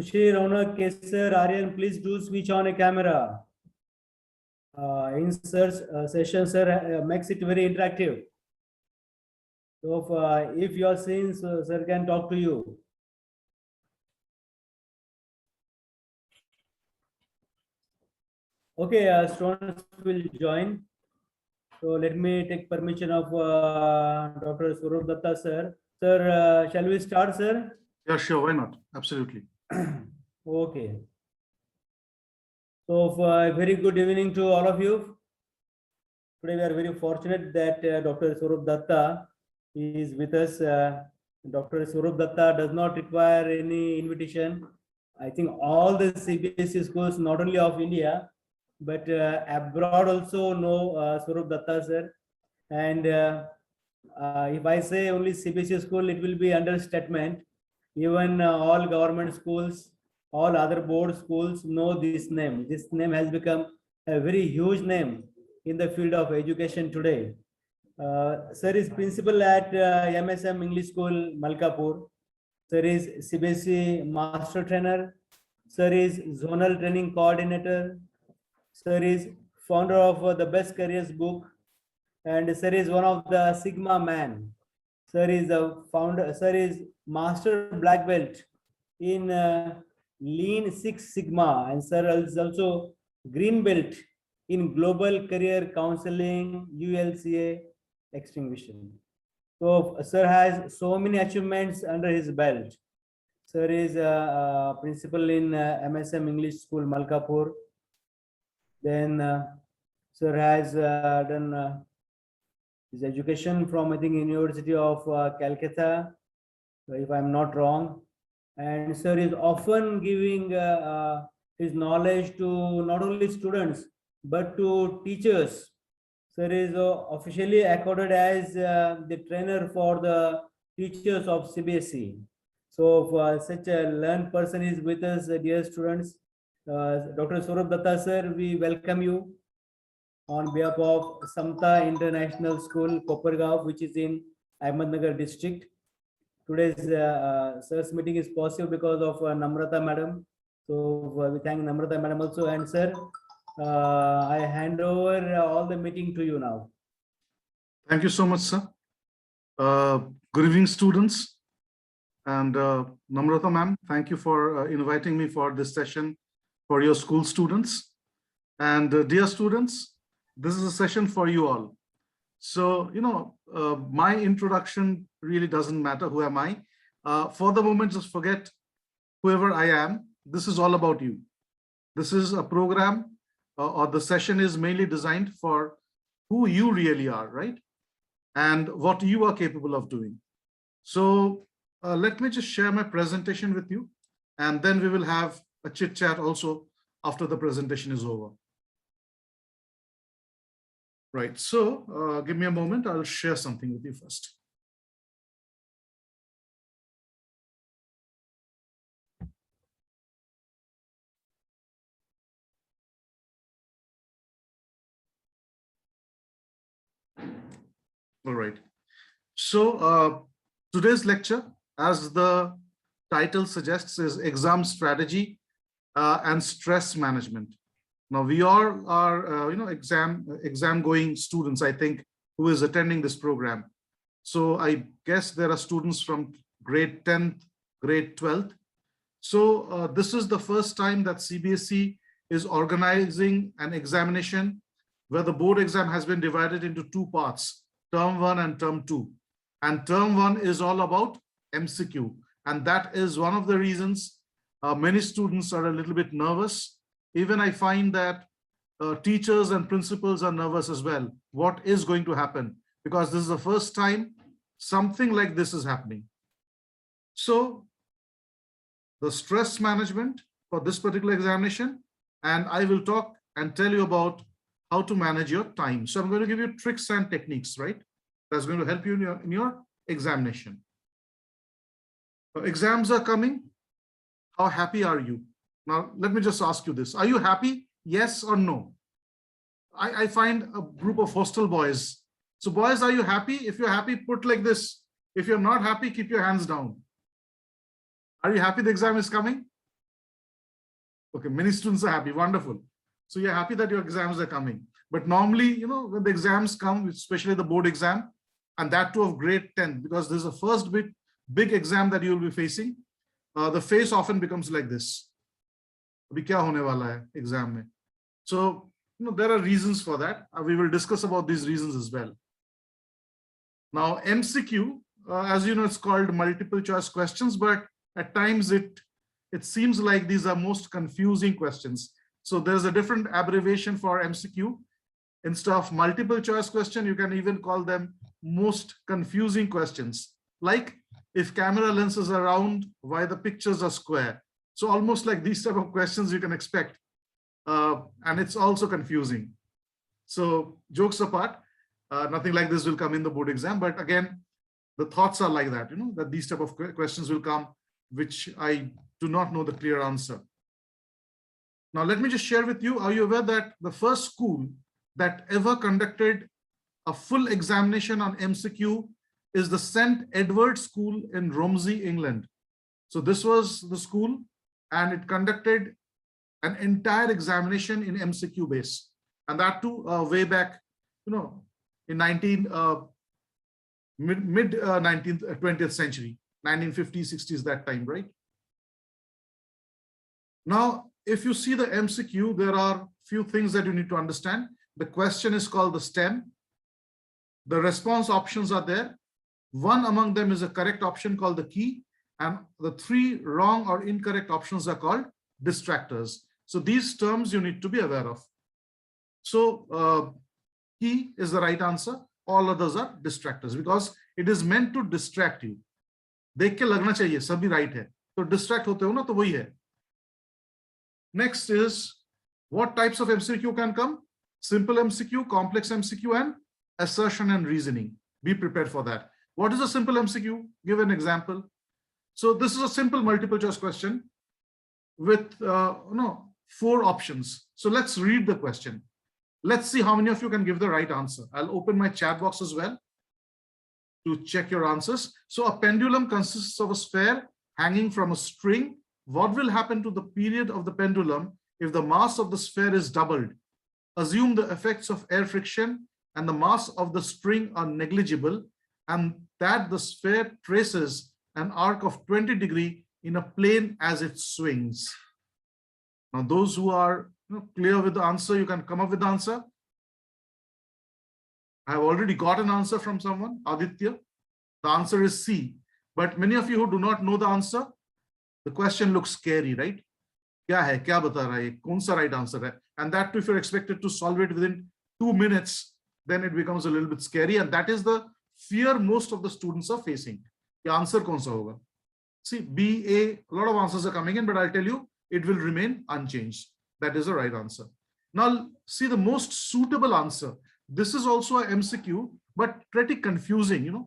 Khushi, Raunak, Kesar, Aryan, please do switch on a camera. In search session, sir, makes it very interactive. So if you are seeing, so sir can talk to you. Okay, students will join. So let me take permission of Dr. Swarup Datta, sir. Sir, shall we start, sir? Yeah, sure. Why not? Absolutely. Okay. So very good evening to all of you. Today we are very fortunate that Dr. Swarup Datta is with us. Dr. Swarup Datta does not require any invitation. I think all the CBSE schools, not only of India, but abroad also know Swarup Datta, sir. And if I say only CBSE school, it will be understatement. Even all government schools, all other board schools know this name. This name has become a very huge name in the field of education today. Sir is principal at MSM English School, Malkapur. Sir is CBSE master trainer. Sir is zonal training coordinator. Sir is founder of the Best Careers book. And sir is one of the Sigma man. Sir is the founder. Sir is master black belt in Lean Six Sigma, and sir is also green belt in Global Career Counseling, ULCA Extinguishing. So sir has so many achievements under his belt. Sir is a principal in MSM English School, Malkapur. Then sir has done his education from, I think, University of Calcutta, if I'm not wrong. And sir is often giving his knowledge to not only students but to teachers. Sir is officially accorded as the trainer for the teachers of CBSE. So if such a learned person is with us, dear students, Dr. Swarup Datta sir, we welcome you on behalf of Samta International School, Kopargaon, which is in Ahmednagar district. Today's sir's meeting is possible because of Namrata madam. So we thank Namrata madam also. And sir, I hand over all the meeting to you now. Thank you so much, sir. Good evening, students. And Namrata ma'am, thank you for inviting me for this session for your school students. And dear students, this is a session for you all. So, you know, my introduction really doesn't matter. Who am I? For the moment, just forget whoever I am. This is all about you. This is a program or the session is mainly designed for who you really are, right? And what you are capable of doing. So let me just share my presentation with you, and then we will have a chit chat also after the presentation is over. Right, so give me a moment, I'll share something with you first. All right, so today's lecture, as the title suggests, is exam strategy and stress management. Now we all are, exam going students, I think, who is attending this program. So I guess there are students from grade 10th, grade 12th. So this is the first time that CBSE is organizing an examination where the board exam has been divided into two parts, term 1 and term 2. And term 1 is all about MCQ. And that is one of the reasons many students are a little bit nervous. Even I find that teachers and principals are nervous as well. What is going to happen? Because this is the first time something like this is happening. So the stress management for this particular examination, and I will talk and tell you about how to manage your time. So I'm going to give you tricks and techniques, right? That's going to help you in your examination. So exams are coming. How happy are you? Now, let me just ask you this. Are you happy? Yes or no? I find a group of hostel boys. So boys, are you happy? If you're happy, put like this. If you're not happy, keep your hands down. Are you happy the exam is coming? Okay, many students are happy. Wonderful. So you're happy that your exams are coming. But normally, you know, when the exams come, especially the board exam, and that too of grade 10, because this is the first big exam that you will be facing, the face often becomes like this. Abhi kya hone wala hai exam mein? So, you know, there are reasons for that. We will discuss about these reasons as well. Now, MCQ, as you know, it's called multiple choice questions, but at times it seems like these are most confusing questions. So there's a different abbreviation for MCQ. Instead of multiple choice question, you can even call them most confusing questions. Like, if camera lenses are round, why the pictures are square? So almost like these type of questions you can expect. And it's also confusing. So jokes apart, nothing like this will come in the board exam. But again, the thoughts are like that, you know, that these type of questions will come, which I do not know the clear answer. Now, let me just share with you, are you aware that the first school that ever conducted a full examination on MCQ is the St. Edward School in Romsey, England. So this was the school, and it conducted an entire examination in MCQ base, and that too way back, you know, in mid 20th century, 1950s, 60s, that time, right? Now, if you see the MCQ, there are few things that you need to understand. The question is called the STEM. The response options are there. One among them is a correct option called the key, and the 3 wrong or incorrect options are called distractors. So these terms you need to be aware of. So key is the right answer. All others are distractors because it is meant to distract you. देख के लगना चाहिए सभी right है, तो distract होते हो ना, तो वही है. Next is what types of MCQ can come? Simple MCQ, complex MCQ, and assertion and reasoning. Be prepared for that. What is a simple MCQ? Give an example. So this is a simple multiple choice question with 4 options. So let's read the question. Let's see how many of you can give the right answer. I'll open my chat box as well to check your answers. So a pendulum consists of a sphere hanging from a string. What will happen to the period of the pendulum if the mass of the sphere is doubled? Assume the effects of air friction and the mass of the string are negligible, and that the sphere traces an arc of 20 degrees in a plane as it swings. Now, those who are clear with the answer, you can come up with the answer. I have already got an answer from someone, Aditya. The answer is C. But many of you who do not know the answer, the question looks scary, right? Kya hai? Kya bata raha hai? Kaun sa right answer hai? And that too, if you're expected to solve it within 2 minutes, then it becomes a little bit scary. And that is the fear most of the students are facing. The answer kaun sa hoga? See, B, A, a lot of answers are coming in, but I'll tell you, it will remain unchanged. That is the right answer. Now, see the most suitable answer. This is also a MCQ, but pretty confusing,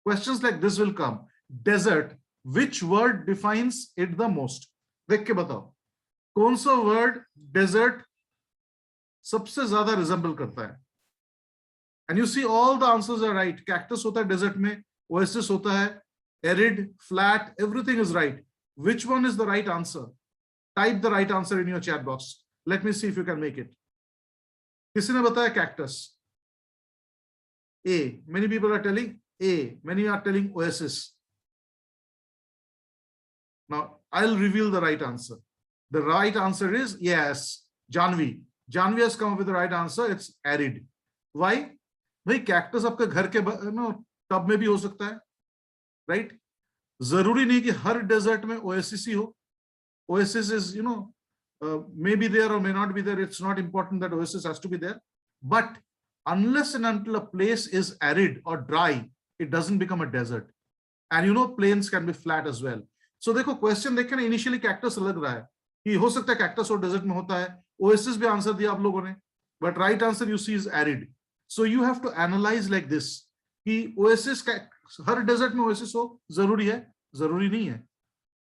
Questions like this will come. Desert. Which word defines it the most? देख के बताओ. कौन सा word desert सबसे ज़्यादा resemble करता है? And you see all the answers are right. Cactus होता है desert में, oasis होता है, arid, flat, everything is right. Which one is the right answer? Type the right answer in your chat box. Let me see if you can make it. किसी ने बताया cactus? A. Many people are telling A. Many are telling oasis. Now, I'll reveal the right answer. The right answer is yes, Janvi. Janvi has come up with the right answer. It's arid. Why? भाई cactus आपके घर के tub में भी हो सकता है, right? जरूरी नहीं कि हर desert में oasis ही हो. Oasis is, maybe there or may not be there. It's not important that oasis has to be there. But unless and until a place is arid or dry, it doesn't become a desert. And plains can be flat as well. So देखो question देखें ना, initially cactus लग रहा है कि हो सकता है cactus और desert में होता है. Oasis भी आंसर दिया आप लोगों ने, but right answer you see is arid. So you have to analyze like this कि oasis हर desert में oasis हो जरूरी है, जरूरी नहीं है.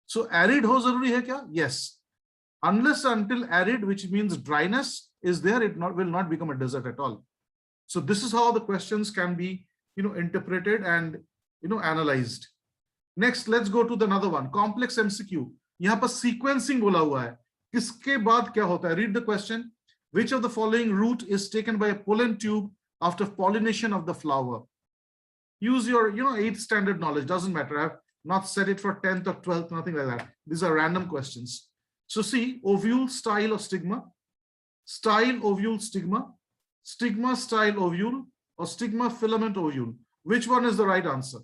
So arid हो जरूरी है क्या? Yes. Unless until arid, which means dryness, is there, it will not become a desert at all. So this is how the questions can be, interpreted and, analyzed. Next, let's go to the another one, complex MCQ. यहाँ पर sequencing बोला हुआ है. किसके बाद क्या होता है? Read the question. Which of the following route is taken by a pollen tube after pollination of the flower? Use your 8th standard knowledge, doesn't matter. I've not said it for 10th or 12th, nothing like that. These are random questions. So see, ovule, style, or stigma. Style, ovule, stigma. Stigma, style, ovule, or stigma, filament, ovule. Which one is the right answer?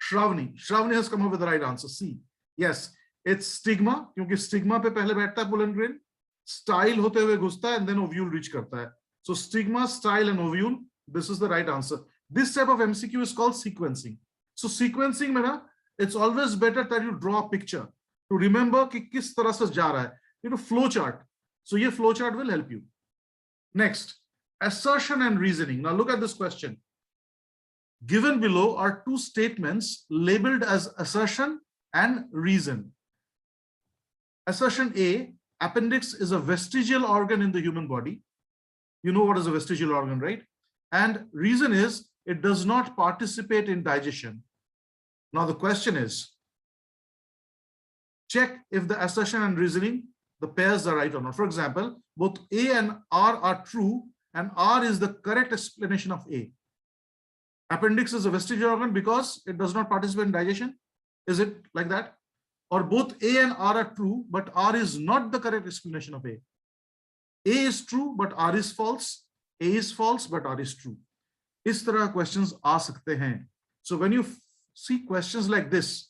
Shravani has come up with the right answer. C. Yes, it's stigma, क्योंकि stigma पे पहले बैठता है pollen grain, style होते हुए घुसता है, and then ovule reach करता है. So stigma, style, and ovule, this is the right answer. This type of MCQ is called sequencing. So sequencing में ना, it's always better that you draw a picture to remember कि किस तरह से जा रहा है. Flow chart. So ये flow chart will help you. Next, assertion and reasoning. Now look at this question. Given below are two statements labeled as assertion and reason. Assertion A, appendix is a vestigial organ in the human body. You know what is a vestigial organ, right? And reason is it does not participate in digestion. Now the question is, check if the assertion and reasoning, the pairs are right or not. For example, both A and R are true, and R is the correct explanation of A. Appendix is a vestigial organ because it does not participate in digestion. Is it like that? Or both A and R are true, but R is not the correct explanation of A. A is true, but R is false. A is false, but R is true. इस तरह questions आ सकते हैं. So when you see questions like this,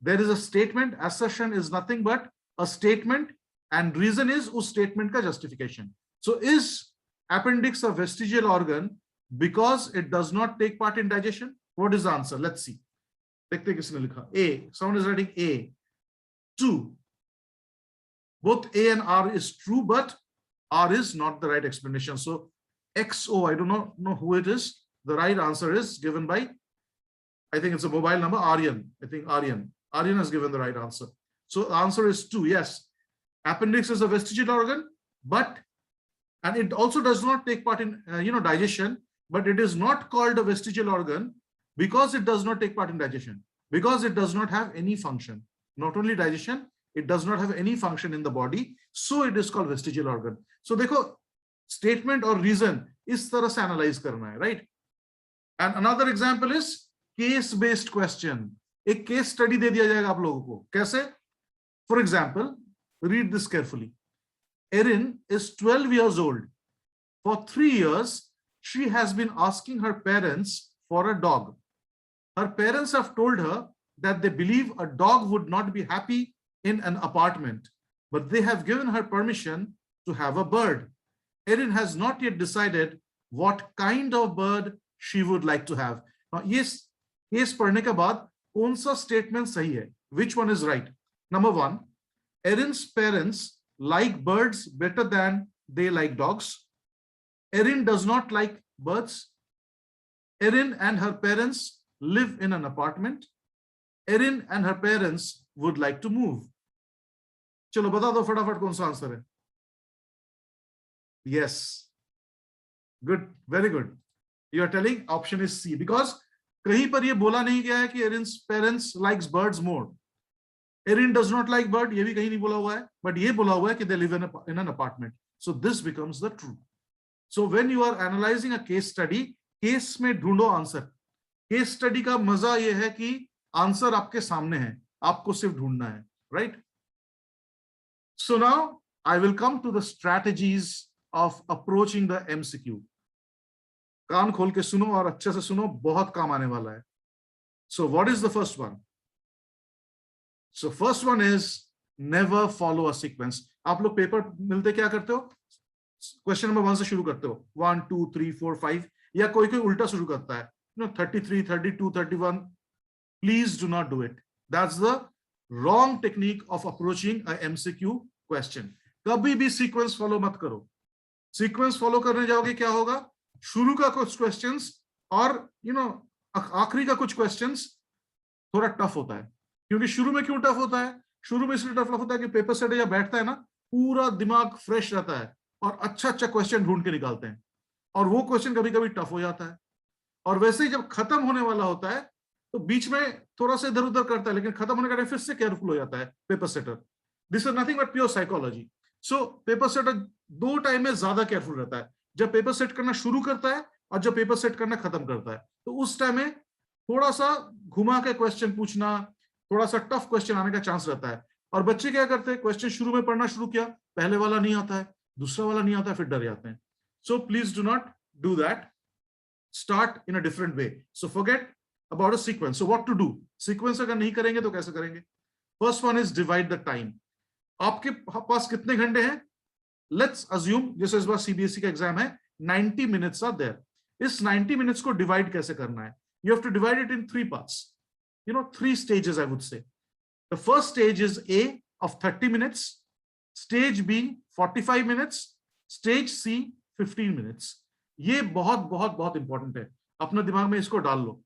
there is a statement. Assertion is nothing but a statement, and reason is उस statement का justification. So is appendix a vestigial organ because it does not take part in digestion? What is the answer? Let's see. देखते किसने लिखा. A. Someone is writing A. 2. Both A and R is true, but R is not the right explanation. So XO, I do not know who it is. The right answer is given by, I think it's a mobile number, Aryan. I think Aryan. Aryan has given the right answer. So the answer is 2. Yes, appendix is a vestigial organ, and it also does not take part in digestion, but it is not called a vestigial organ because it does not take part in digestion, because it does not have any function. Not only digestion, it does not have any function in the body, so it is called vestigial organ. So देखो, statement or reason इस तरह से analyze करना है, right? And another example is case based question. एक case study दे दिया जाएगा आप लोगों को. कैसे? For example, read this carefully. Erin is 12 years old. For 3 years, she has been asking her parents for a dog. Her parents have told her that they believe a dog would not be happy in an apartment, but they have given her permission to have a bird. Erin has not yet decided what kind of bird she would like to have. Now, yes, पढ़ने के बाद कौन सा statement सही है? Which one is right? Number 1, Erin's parents like birds better than they like dogs. Erin does not like birds. Erin and her parents live in an apartment. Erin and her parents would like to move. चलो बता दो फटाफट कौन सा answer है? Yes. Good. Very good. You are telling option is C because कहीं पर ये बोला नहीं गया है कि Erin's parents likes birds more. Erin does not like bird, ये भी कहीं नहीं बोला हुआ है, but ये बोला हुआ है कि they live in an apartment. So this becomes the true. So when you are analyzing a case study, case में ढूंढो आंसर. Case study का मजा ये है कि आंसर आपके सामने है, आपको सिर्फ ढूंढना है, right? So now I will come to the strategies of approaching the MCQ. कान खोल के सुनो और अच्छे से सुनो, बहुत काम आने वाला है. So what is the first one? So first one is never follow a sequence. आप लोग पेपर मिलते क्या करते हो? क्वेश्चन नंबर 1 से शुरू करते हो, 1 2 3 4 5, या कोई कोई उल्टा शुरू करता है, 33 32 31. Please do not do it. That's the wrong technique of approaching a MCQ question. कभी भी सीक्वेंस फॉलो मत करो. सीक्वेंस फॉलो करने जाओगे क्या होगा? शुरू का कुछ क्वेश्चंस और आखिरी का कुछ क्वेश्चंस थोड़ा टफ होता है. क्योंकि शुरू में क्यों टफ होता है? शुरू में इसलिए टफ होता है कि पेपर सेट जब बैठता है ना, पूरा दिमाग फ्रेश रहता है और अच्छा अच्छा क्वेश्चन ढूंढ के निकालते हैं, और वो क्वेश्चन कभी कभी टफ हो जाता है. और वैसे ही जब खत्म होने वाला होता है तो बीच में थोड़ा सा इधर उधर करता है, लेकिन खत्म होने का टाइम फिर से केयरफुल हो जाता है paper setter. This is nothing but pure psychology. So paper setter दो टाइम में ज्यादा केयरफुल रहता है, जब पेपर सेट करना शुरू करता है और जब पेपर सेट करना खत्म करता है. तो उस टाइम में थोड़ा सा घुमा के क्वेश्चन पूछना, थोड़ा सा टफ क्वेश्चन आने का चांस रहता है. और बच्चे क्या करते हैं, क्वेश्चन शुरू में पढ़ना शुरू किया, पहले वाला नहीं आता है, दूसरा वाला नहीं आता है, फिर डर जाते हैं. So please do not do that. Start in a different way. So forget about a sequence. So what to do, sequence अगर नहीं करेंगे तो कैसे करेंगे. First one is divide the time. आपके पास कितने घंटे हैं, लेट्स अज्यूम जैसे इस बार सीबीएसई का एग्जाम है, 90 मिनट्स आर देयर. इस 90 मिनट्स को डिवाइड कैसे करना है, you have to divide it in 3 parts, 3 stages I would say. The first stage is A of 30 minutes, stage B 45 minutes, stage C 15 minutes. ये बहुत बहुत बहुत इंपॉर्टेंट है, अपने दिमाग में इसको डाल लो.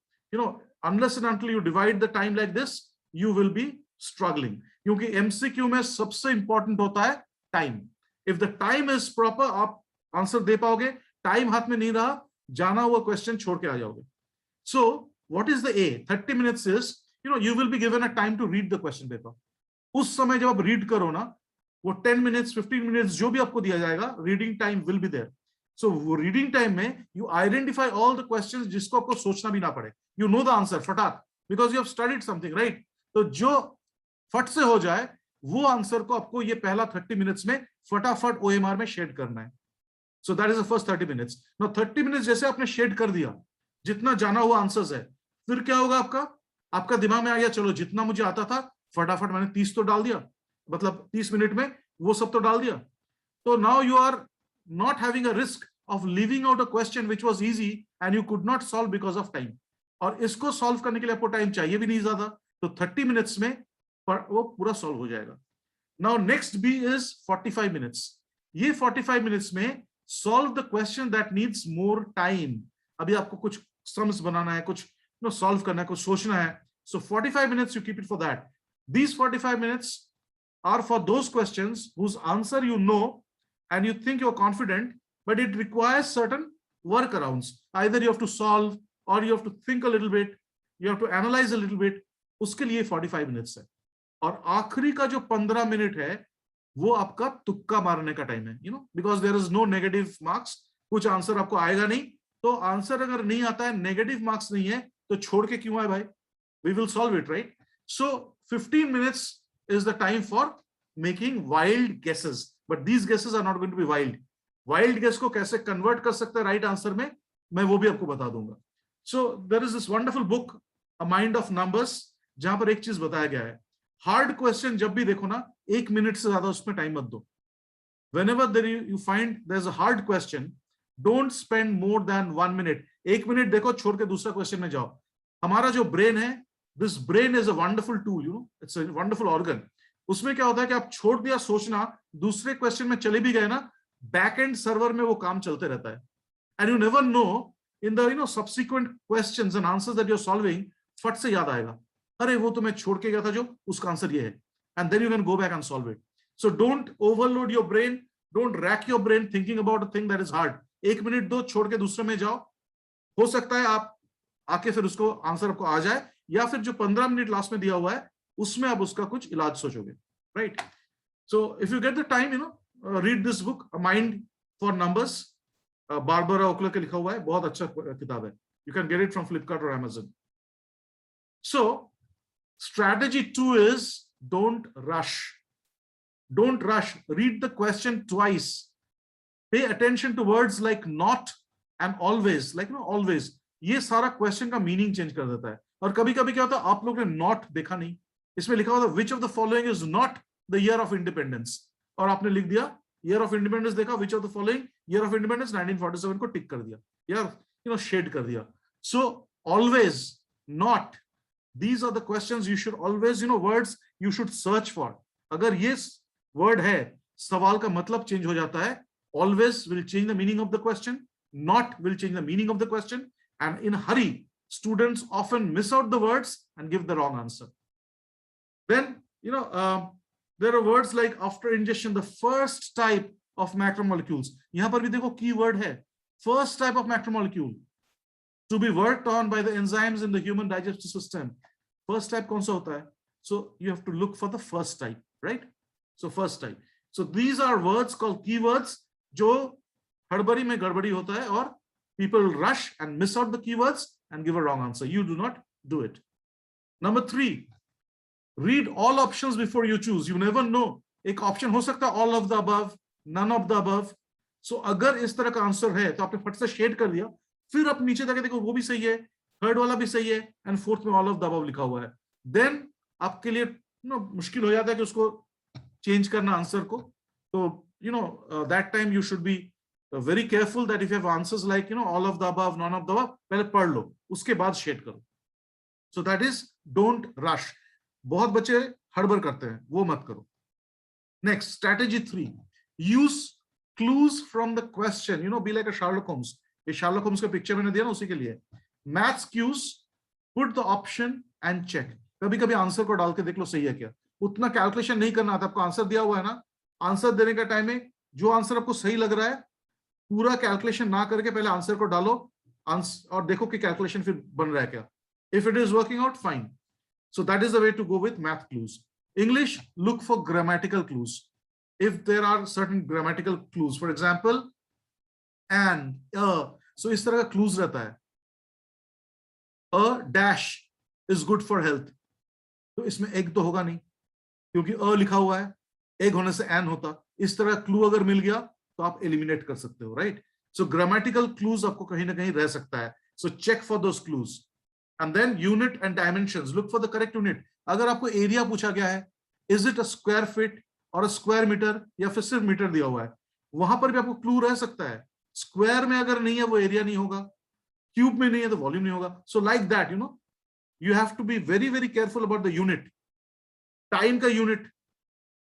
Unless and until you divide the time like this, you will be struggling. क्योंकि MCQ में सबसे इंपॉर्टेंट होता है time. If the time is proper, आप आंसर दे पाओगे. टाइम हाथ में नहीं रहा, जाना हुआ क्वेश्चन छोड़ के आ जाओगे. So what is the A? 30 minutes is, you will be given a time to read the question paper. उस समय जब आप रीड करो ना, वो 10 minutes, 15 minutes जो भी आपको दिया जाएगा, reading time will be there. So वो reading time में you identify all the questions जिसको आपको सोचना भी ना पड़े. You know the answer फटाक, because you have studied something, right? तो जो फट से हो जाए, वो आंसर को आपको ये पहला 30 minutes में फटाफट OMR में शेड करना है. So that is the first 30 minutes. Now 30 minutes जैसे आपने शेड कर दिया, जितना जाना हुआ आंसर्स है, फिर क्या होगा, आपका दिमाग में आ गया, चलो जितना मुझे आता था फटाफट मैंने 30 तो डाल दिया, मतलब 30 मिनट में वो सब तो डाल दिया. तो now you are not having a risk of leaving out a question which was easy and you could not solve because of time. और इसको सॉल्व करने के लिए आपको टाइम चाहिए भी नहीं ज्यादा, तो 30 मिनट्स में वो पूरा सॉल्व हो जाएगा. Now next B is 45 minutes. ये 45 मिनट्स में solve the question that needs more time. अभी आपको कुछ सम्स बनाना है, कुछ सॉल्व करना है, कुछ सोचना है. So 45 minutes you keep it for that. These 45 minutes are for those questions whose answer you know and you think you're confident, but it requires certain workarounds. Either you have to solve or you have to think a little bit, you have to analyze a little bit. उसके लिए 45 minutes है. और आखिरी का जो 15 minute है वो आपका तुक्का मारने का टाइम है, because there is no negative marks. कुछ आंसर आपको आएगा नहीं, तो आंसर अगर नहीं आता है, नेगेटिव मार्क्स नहीं है, तो छोड़ के क्यों आए भाई. We will solve it, right? So 15 minutes is the time for making wild guesses, but these guesses are not going to be wild. Wild guess को कैसे convert कर सकते हैं right answer में, मैं वो भी आपको बता दूंगा. So there is this wonderful book, A Mind of Numbers, जहां पर एक चीज बताया गया है, hard question जब भी देखो ना, 1 मिनट से ज्यादा उसमें टाइम मत दो. Whenever you find there's a hard question, don't spend more than 1 minute. 1 minute देखो, छोड़ के दूसरा क्वेश्चन में जाओ. हमारा जो ब्रेन है, this brain is a wonderful tool, it's a wonderful organ. उसमें क्या होता है कि आप छोड़ दिया सोचना, दूसरे क्वेश्चन में चले भी गए ना, बैक एंड सर्वर में वो काम चलते रहता है. And you never know in the subsequent questions and answers that you are solving, फट से याद आएगा, अरे वो तो मैं छोड़ के गया था जो, उसका आंसर ये है, and then you can go back and solve it. So don't overload your brain, don't rack your brain thinking about a thing that is hard. 1 minute दो, छोड़ के दूसरे में जाओ. हो सकता है आप आके फिर उसको आंसर आपको आ जाए, या फिर जो 15 मिनट लास्ट में दिया हुआ है उसमें आप उसका कुछ इलाज सोचोगे, right. So if you get the time, read this book, a mind for numbers. Barbara Oakley के लिखा हुआ है, बहुत अच्छा किताब है. You can get it from Flipkart और Amazon. So strategy 2 is don't rush. Don't rush. Read the question twice. Pay attention to words like not and always, like always. ये सारा क्वेश्चन का मीनिंग चेंज कर देता है. और कभी कभी क्या होता है, आप लोग ने नॉट देखा नहीं, इसमें लिखा हुआ था which of the following is not the year of independence, और आपने लिख दिया ईयर ऑफ इंडिपेंडेंस, देखा which of the following year of independence 1947 को टिक कर दिया, यार शेड कर दिया. So always, not, these are the questions you should always, words you should search for. अगर ये वर्ड है, सवाल का मतलब चेंज हो जाता है. Always will change the meaning of the question, not will change the meaning of the question, and in hurry students often miss out the words and give the wrong answer. Then there are words like after ingestion, the first type of macromolecules. यहां पर भी देखो की word है, first type of macromolecule to be worked on by the enzymes in the human digestive system. First type कौन सा होता है? So you have to look for the first type, right? So first type. So these are words called keywords जो हड़बड़ी में गड़बड़ी होता है और people rush and miss out the keywords and give a wrong answer. You do not do it. Number 3, read all options before you choose. You never know. एक option हो सकता है all of the above, none of the above. So अगर इस तरह का answer है तो आपने फट से शेड कर दिया, फिर आप नीचे जाके देखो वो भी सही है, थर्ड वाला भी सही है एंड फोर्थ में ऑल ऑफ द अबव लिखा हुआ है, देन आपके लिए मुश्किल हो जाता है कि उसको चेंज करना आंसर को. तो that time you should be very careful that if you have answers like all of the above, none of the above, पहले पढ़ लो उसके बाद शेड करो. So that is don't rush. बहुत बच्चे हड़बड़ करते हैं, वो मत करो. Next, strategy 3, use clues from the question. Be like a Sherlock Holmes. ये Sherlock Holmes का पिक्चर मैंने दिया ना, उसी के लिए. Maths cues, put the option and check. कभी कभी आंसर को डाल के देख लो सही है क्या. उतना कैलकुलेशन नहीं करना आता, आपको आंसर दिया हुआ है ना, आंसर देने का टाइम में जो आंसर आपको सही लग रहा है पूरा कैलकुलेशन ना करके पहले आंसर को डालो और देखो कि कैलकुलेशन फिर बन रहा है क्या. If it is working out, fine. So that is the way to go with math clues. English, look for grammatical clues. If there are certain grammatical clues, for example and, so इस तरह का clues रहता है. A dash is good for health, तो इसमें egg तो होगा नहीं क्योंकि अ लिखा हुआ है, एग होने से एन होता. इस तरह क्लू अगर मिल गया तो आप एलिमिनेट कर सकते हो, राइट. सो ग्रामेटिकल क्लूज आपको कहीं ना कहीं रह सकता है. So check for those clues. And then unit and dimensions, look for the correct unit. अगर आपको एरिया पूछा गया है, is it a square feet और अ स्क्वायर मीटर, या फिर सिर्फ मीटर दिया हुआ है, वहां पर भी आपको क्लू रह सकता है. स्क्वायर में अगर नहीं है वो एरिया नहीं होगा, क्यूब में नहीं है तो वॉल्यूम नहीं होगा. So like that you have to be very very careful about the unit. Time का यूनिट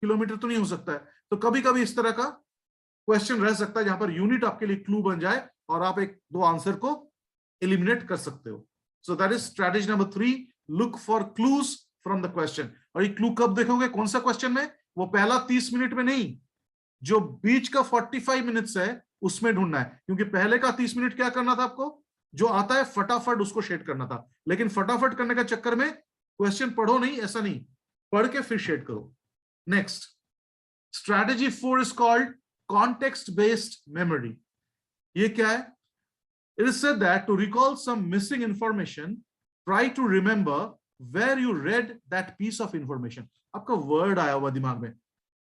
किलोमीटर तो नहीं हो सकता है, तो कभी कभी इस तरह का क्वेश्चन रह सकता है जहां पर यूनिट आपके लिए क्लू बन जाए और आप एक दो आंसर को एलिमिनेट कर सकते हो. सो that is strategy number 3, look for clues from the question. और ये क्लू कब देखोगे, कौन सा क्वेश्चन में? वो पहला 30 मिनट में नहीं, जो बीच का 45 मिनट्स है उसमें ढूंढना है. क्योंकि पहले का 30 मिनट क्या करना था आपको, जो आता है फटाफट उसको शेड करना था. लेकिन फटाफट करने का चक्कर में क्वेश्चन पढ़ो नहीं, ऐसा नहीं, पढ़ के फिर शेड करो. Next, strategy 4 is called context based memory. ये क्या है? It is said that to recall some missing information, try to remember where you read that piece of information. आपका वर्ड आया हुआ दिमाग में,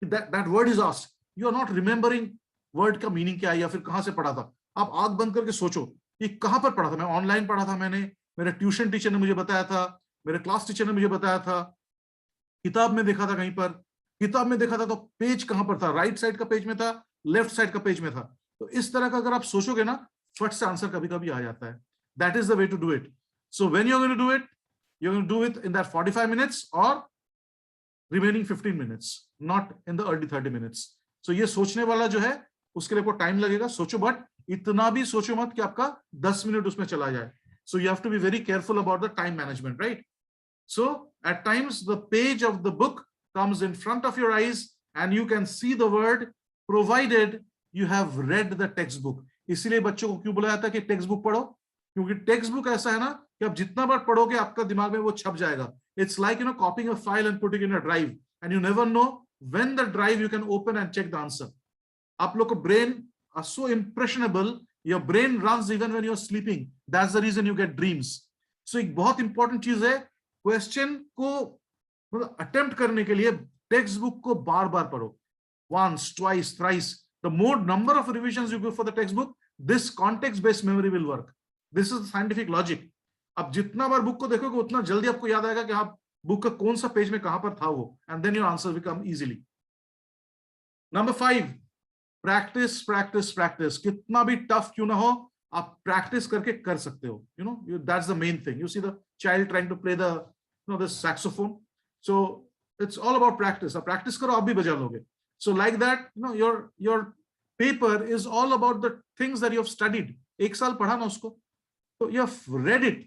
that word is asked, you are not remembering word का meaning क्या है या फिर कहां से पढ़ा था. आप आंख बंद करके सोचो कि कहां पर पढ़ा था. मैं ऑनलाइन पढ़ा था, मैंने, मेरे ट्यूशन टीचर ने मुझे बताया था, मेरे क्लास टीचर ने मुझे बताया था, किताब में देखा था कहीं पर, किताब में देखा था तो पेज कहां पर था, राइट साइड का पेज में था, लेफ्ट साइड का पेज में था. तो इस तरह का अगर आप सोचोगे ना, फट से आंसर कभी कभी आ जाता है. That is the way to do it. So when you are going to do it, you are going to do it in that 45 minutes और remaining 15 minutes, not in the early 30 minutes. So ये सोचने वाला जो है उसके लिए आपको time लगेगा, सोचो, बट इतना भी सोचो मत कि आपका 10 मिनट उसमें चला जाए. So you have to be very careful about the time management, right. So at times the page of the book comes in front of your eyes and you can see the word provided you have read the textbook. इसलिए बच्चों को क्यों बोला जाता है कि text book पढ़ो? क्योंकि टेक्स्ट बुक ऐसा है ना कि आप जितना बार पढ़ोगे आपका दिमाग में वो छप जाएगा. It's like copying a file and putting it in a drive, and you never know when the drive you can open and check the answer. आप लोग को brain are so impressionable, your brain runs even when you're sleeping. That's the reason you get dreams. So एक बहुत important चीज है, question को मतलब attempt करने के लिए टेक्स्ट बुक को बार बार पढ़ो, once, twice, thrice. The more number of revisions you give for the textbook, this context based memory will work. This is the scientific logic. अब जितना बार बुक को देखोगे उतना जल्दी आपको याद आएगा कि हाँ बुक का कौन सा पेज में कहां पर था वो, and then your answer will come easily. Number 5, practice, practice, practice. कितना भी टफ क्यों ना हो, आप प्रैक्टिस करके कर सकते हो. That's the main thing. You see the child trying to play the saxophone. So it's all about practice. आप practice करो, आप भी बजा लोगे. So like that, your paper is all about the things that you have studied. एक साल पढ़ा ना उसको, so you have read it.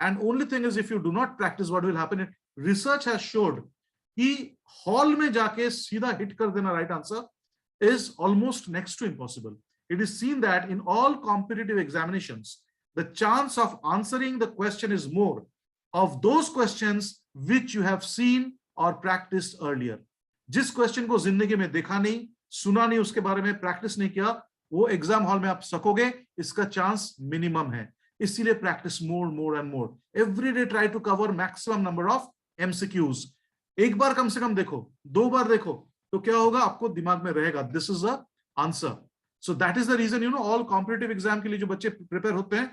And only thing is, if you do not practice, what will happen? Research has showed कि hall में जाके सीधा hit कर देना right answer is almost next to impossible. It is seen that in all competitive examinations, the chance of answering the question is more of those questions which you have seen or practiced earlier. जिस question को जिंदगी में देखा नहीं, सुना नहीं, उसके बारे में प्रैक्टिस नहीं किया, वो एग्जाम हॉल में आप सकोगे, इसका चांस मिनिमम है। इसीलिए practice more and more every day, try to cover maximum number of MCQs. एक बार कम से कम देखो, 2 बार देखो, तो क्या होगा, आपको दिमाग में रहेगा this is a answer. So that is the reason all competitive exam के लिए जो बच्चे प्रिपेयर होते हैं,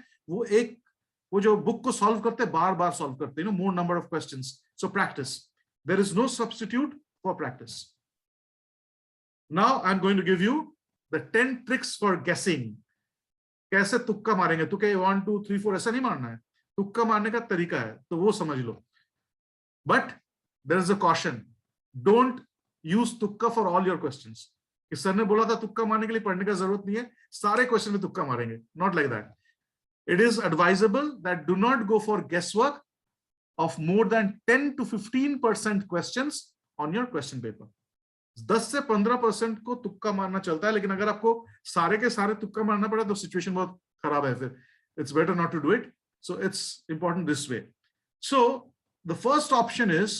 वो जो बुक को सॉल्व करते हैं, बार बार सॉल्व करते हैं, more number of questions. So practice, there is no substitute for practice. Now I am going to give you the 10 tricks for guessing. कैसे तुक्का मारेंगे, तुक्के 1 2 3 4 ऐसा नहीं मारना है, तुक्का मारने का तरीका है, तो वो समझ लो। But there is a caution, don't use तुक्का फॉर ऑल योर क्वेश्चंस। कि सर ने बोला था तुक्का मारने के लिए पढ़ने का जरूरत नहीं है, सारे क्वेश्चन में तुक्का मारेंगे, not like that. It is advisable that do not go for guesswork of more than 10 to 15% questions on your question paper. 10 से 15% को तुक्का मारना चलता है, लेकिन अगर आपको सारे के सारे तुक्का मारना पड़ा तो सिचुएशन बहुत खराब है, फिर it's better not to do it. So it's important this way. So the first option is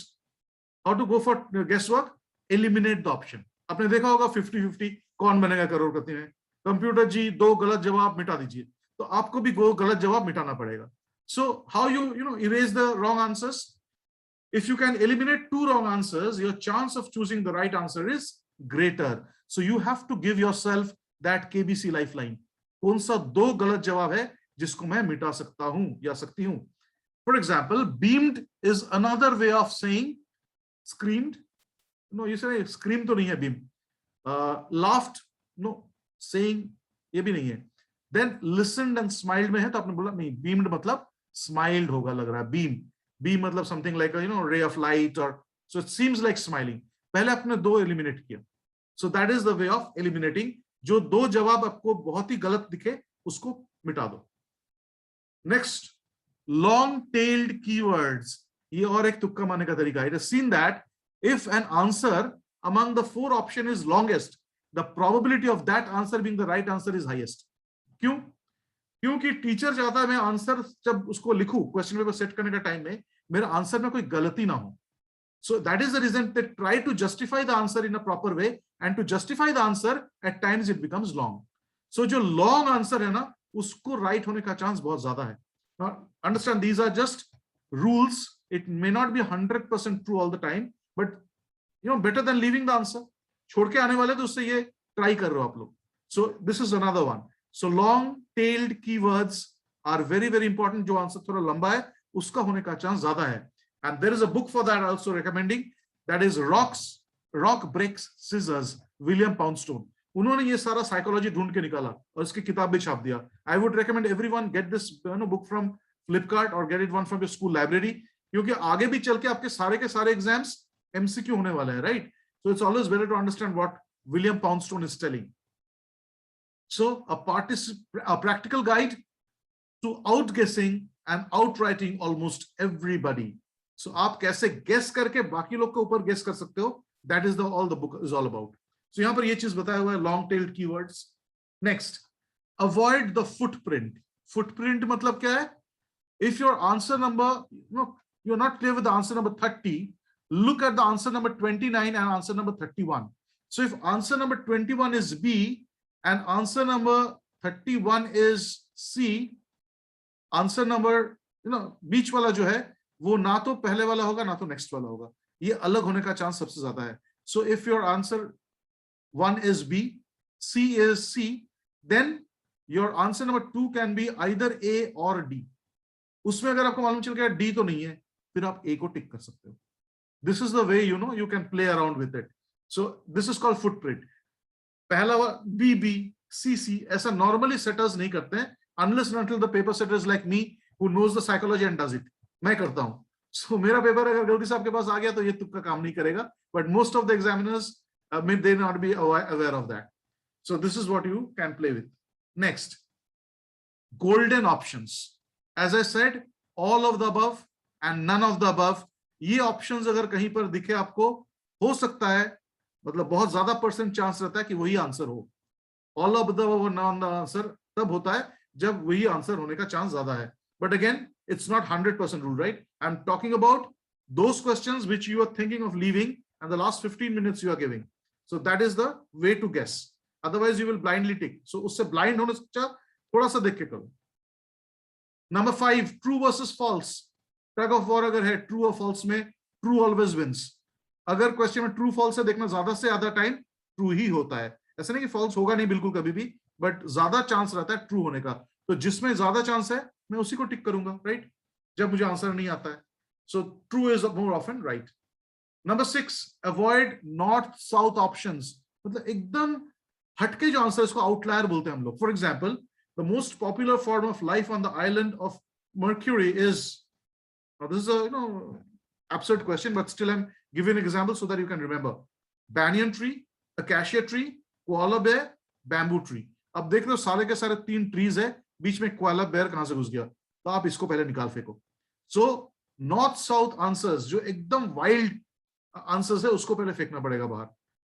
how to go for guesswork. Eliminate the option. आपने देखा होगा 50-50 कौन बनेगा करोड़पति में, कंप्यूटर जी 2 गलत जवाब मिटा दीजिए, तो आपको भी 2 गलत जवाब मिटाना पड़ेगा। So how you erase the wrong answers? If you can eliminate 2 wrong answers, your chance of choosing the right answer is greater. So you have to give yourself that KBC lifeline. कौन सा 2 गलत जवाब है जिसको मैं मिटा सकता हूं या सकती हूं? For example, beamed is another way of saying screamed. No, you say scream तो नहीं है beam. Laughed, no, saying ये भी नहीं है. Then listened and smiled में है, तो आपने बोला नहीं, beamed मतलब smiled होगा लग रहा है, beam मतलब something like a ray of light, or so it seems like smiling. पहले आपने 2 eliminate किया. So that is the way of eliminating. जो 2 जवाब आपको बहुत ही गलत दिखे उसको मिटा दो. Next, long-tailed keywords. ये और एक तुक्का मारने का तरीका है. It is seen that if an answer among the 4 option is longest, the probability of that answer being the right answer is highest. क्यों? क्योंकि टीचर चाहता है मैं आंसर जब उसको लिखूं क्वेश्चन पेपर सेट करने का टाइम में, मेरे आंसर में कोई गलती ना हो. So that is the reason they try to justify the answer in a proper way, and to justify the answer at times it becomes long. So जो long answer है ना, उसको right होने का चांस बहुत ज्यादा है. Now understand, these are just rules. It may not be 100% true all the time, but better than leaving the answer. छोड़ के आने वाले तो उससे ये try कर रहे हो आप लोग. So this is another one. So long-tailed keywords are very very important. जो आंसर थोड़ा लंबा है उसका होने का चांस ज्यादा है. And there is a book for that also recommending. That is Rock Breaks Scissors, William Poundstone. उन्होंने ये सारा साइकोलॉजी ढूंढ के निकाला और इसकी किताब भी छाप दिया. I would recommend everyone get this book from Flipkart or get it one from your school library, क्योंकि आगे भी चल के आपके सारे एग्जाम्स MCQ होने वाले हैं, right? So it's always better to understand what William Poundstone is telling. So a practical guide to outguessing and outwriting almost everybody. So आप कैसे guess करके बाकी लोग के ऊपर guess कर सकते हो, that is all the book is all about. So यहाँ पर ये चीज बताया हुआ है, long-tailed keywords. Next, avoid the footprint. Footprint मतलब क्या है? If your answer number, you're not clear with the answer number 30, look at the answer number 29 and answer number 31. So if answer number 21 is B and answer number 31 is C, answer number, बीच वाला जो है वो ना तो पहले वाला होगा ना तो नेक्स्ट वाला होगा, ये अलग होने का चांस सबसे ज्यादा है. So if your answer 1 is B, C is C, then your answer number 2 can be either A or D. उसमें अगर आपको मालूम चल गया D तो नहीं है, फिर आप A को टिक कर सकते हो. This is the way you can play around with it. So this is called footprint. पहला B B C C ऐसा normally setters नहीं करते हैं, unless and until the paper setter is like me who knows the psychology and does it. मैं करता हूं. So मेरा paper अगर गलती से आपके पास आ गया तो ये तुक्का काम नहीं करेगा. But most of the examiners may not be aware of that. So this is what you can play with. Next, golden options. As I said, all of the above and none of the above. ये options अगर कहीं पर दिखे आपको, हो सकता है, मतलब बहुत ज्यादा % चांस रहता है कि वही आंसर हो. All of the above और none of the answer तब होता है जब वही आंसर होने का चांस ज्यादा है. But again, it's not 100% rule, right? I'm talking about those questions which you are thinking of leaving and the last 15 minutes you are giving. So that is the way to guess. Otherwise you will blindly tick. So usse blind hone se acha thoda sa dekh ke karo. Number 5, true versus false. Tug of war agar hai, true or false mein true always wins. अगर question में true false है देखना, ज्यादा से ज्यादा time true ही होता है. ऐसा नहीं कि फॉल्स होगा नहीं बिल्कुल कभी भी, बट ज्यादा चांस रहता है ट्रू होने का. तो जिसमें ज्यादा चांस है मैं उसी को टिक करूंगा, राइट, जब मुझे आंसर नहीं आता है. So true is more often right. Number 6, avoid north south options. मतलब एकदम हटके जो आंसर, इसको आउटलायर बोलते हैं हम लोग. For example, the most popular form of life on the island of mercury is, this is absurd question, but still I'm giving an example so that you can remember. Banyan tree, acacia tree, koala bear, bamboo tree. अब देख रहे हो सारे के सारे 3 trees है, बीच में koala bear कहां से घुस गया, तो आप इसको पहले निकाल फेंको. सो नॉर्थ साउथ आंसर्स जो एकदम वाइल्ड आंसर्स है उसको पहले फेंकना पड़ेगा बाहर.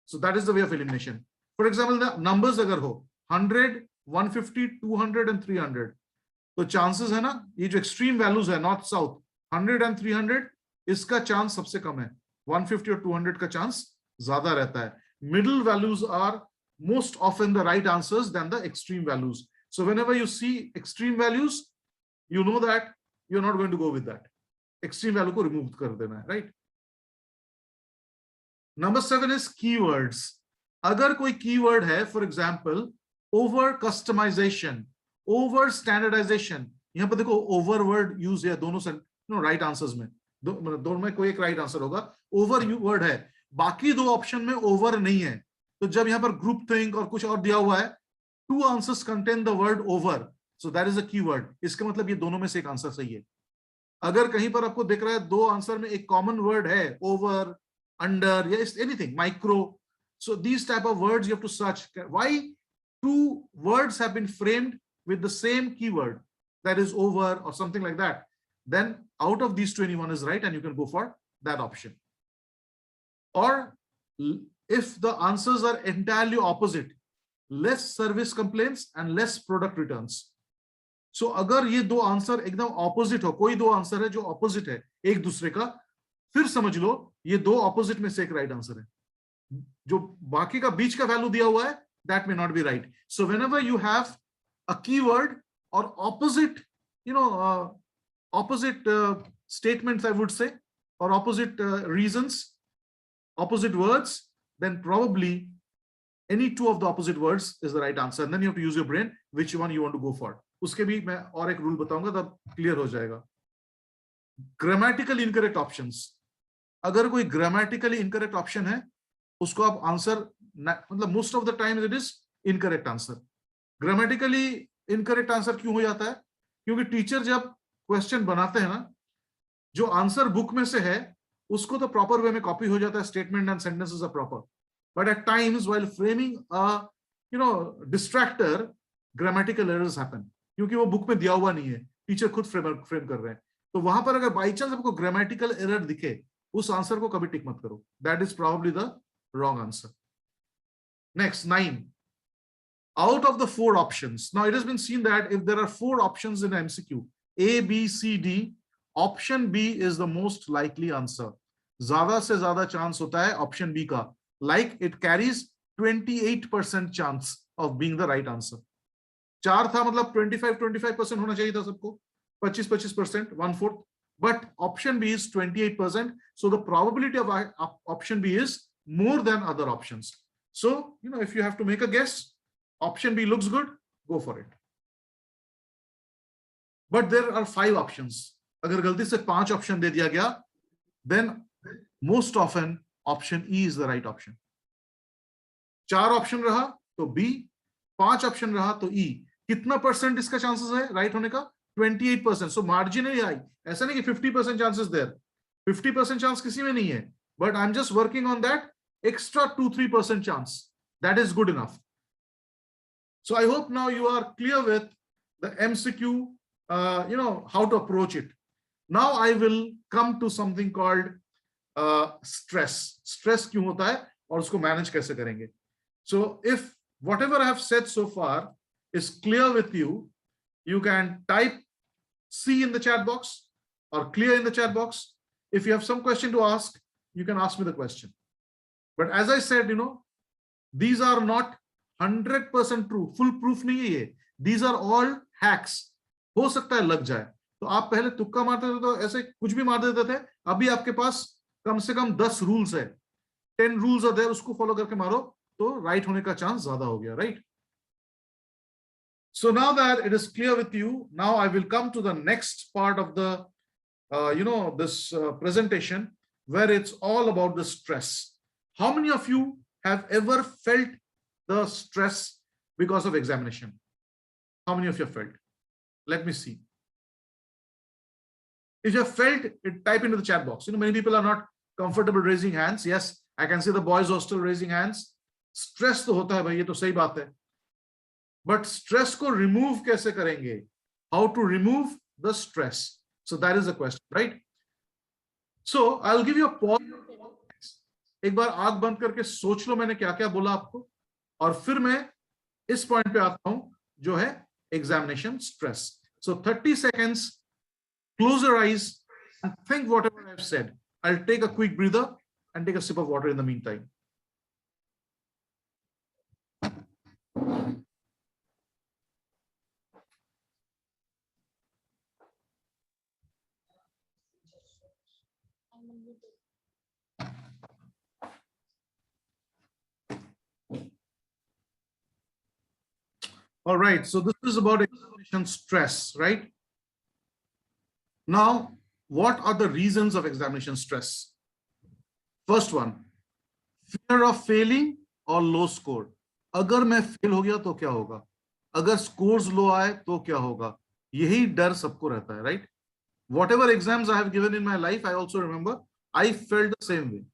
सो that is the way of elimination. For example numbers अगर हो 100, 150, 200 एंड 300, तो चांसेस है ना, ये जो एक्सट्रीम वैल्यूज है नॉर्थ साउथ 100 एंड 300, इसका चांस सबसे कम है. 150 और 200 का चांस ज्यादा रहता है. Middle values are most often the right answers than the extreme values. So whenever you see extreme values, you know that you're not going to go with that. Extreme value को remove कर देना है, right? Number 7 is keywords. अगर कोई keyword है, for example, over customization, over standardization, यहाँ पर देखो over word use है दोनों से, right answers में, दोनों में कोई एक right answer होगा. over word है, बाकी 2 ऑप्शन में over नहीं है. तो जब यहां पर ग्रुप थिंक और कुछ और दिया हुआ है, 2 answers contain the word over, so that is a keyword. इसका मतलब ये दोनों में से एक आंसर सही है. अगर कहीं पर आपको दिख रहा है 2 आंसर में एक कॉमन वर्ड है, ओवर, अंडर या anything, micro, so these type of words you have to search why 2 words have been framed with the same keyword, that is over और something like that. Then out of these 2 anyone is right and you can go for that option. Or if the answers are entirely opposite, less service complaints and less product returns. So अगर ये 2 answer एकदम opposite हो, कोई 2 answer है जो opposite है एक दूसरे का, फिर समझ लो ये 2 ऑपोजिट में से एक राइट आंसर है. जो बाकी का बीच का वैल्यू दिया हुआ है, that may not be right. So whenever you have a keyword or opposite, opposite statements, I would say, or opposite reasons, opposite words, then probably any 2 of the opposite words is the right answer. And then you have to use your brain which one you want to go for. उसके भी मैं और एक rule बताऊंगा तब clear हो जाएगा. Grammatical incorrect options. अगर कोई ग्रामेटिकली इनकरेक्ट ऑप्शन है, उसको आप आंसर, मतलब most of the time it is incorrect answer. Grammatically incorrect answer क्यों हो जाता है? क्योंकि टीचर जब क्वेश्चन बनाते हैं ना, जो आंसर बुक में से है उसको तो प्रॉपर वे में कॉपी हो जाता है, statement and sentences are proper, but at times while framing a distractor, grammatical errors happen, क्योंकि वो बुक में दिया हुआ नहीं है, टीचर खुद फ्रेम कर रहे हैं. तो वहां पर अगर बाई चांस आपको ग्रामेटिकल एरर दिखे, उस आंसर को कभी टिक मत करो. That is probably the wrong answer. Next 9, out of the 4 options, now it has been seen that if there are 4 options in MCQ, A, B, C, D, option B is the most likely answer. ज्यादा से ज्यादा chance होता है option B का, like it carries 28% chance of being the right answer. 4 था मतलब 25% होना चाहिए था सबको, 25%, 1/4, but option B is 28%, so the probability of option B is more than other options. So if you have to make a guess, option B looks good, go for it. But there are 5 options. अगर गलती से 5 option दे दिया गया, then most often option E is the right option. 4 option रहा तो B, 5 option रहा तो E. कितना परसेंट इसका चांसेस है राइट होने का? 28%. सो मार्जिनली हाई. ऐसा नहीं कि 50% चांसेस देयर, 50% चांस किसी में नहीं है, but I am just working on that extra 2-3% chance. That is good enough. So I hope now you are clear with the MCQ, how to approach it. Now I will come to something called stress. Stress क्यों होता है और उसको manage कैसे करेंगे? So if whatever I have said so far is clear with you, you can type C in the chat box or clear in the chat box. If you have some question to ask, you can ask me the question. But as I said, these are not 100% true, full proof नहीं है ये. These are all hacks. हो सकता है लग जाए. तो आप पहले तुक्का मारते थे तो ऐसे कुछ भी मार देते थे. अभी आपके पास कम से कम 10 रूल्स है. 10 रूल्स आर देयर, उसको फॉलो करके मारो तो राइट होने का चांस ज्यादा हो गया, right? So now that it is clear with you, now I will come to the next part of the this presentation, where it's all about the stress. How many of you have ever felt the stress because of examination? How many of you have felt? Let me see. If you have felt it, type into the chat box. Many people are not comfortable raising hands. Yes, I can see the boys are still raising hands. Stress तो होता है भाई, ये तो सही बात है. But stress को remove कैसे करेंगे? How to remove the stress? So that is the question, right? So I'll give you a pause. एक बार आंख बंद करके सोच लो मैंने क्या क्या बोला आपको, और फिर मैं इस पॉइंट पे आता हूं जो है examination stress. So 30 seconds, close your eyes and think whatever I've said. I'll take a quick breather and take a sip of water in the meantime. All right, so this is about examination stress, right? Now, what are the reasons of examination stress? First one, fear of failing or low score. अगर मैं fail हो गया तो क्या होगा? अगर scores low आए तो क्या होगा? यही डर सबको रहता है, right? Whatever exams I have given in my life, I also remember I felt the same way.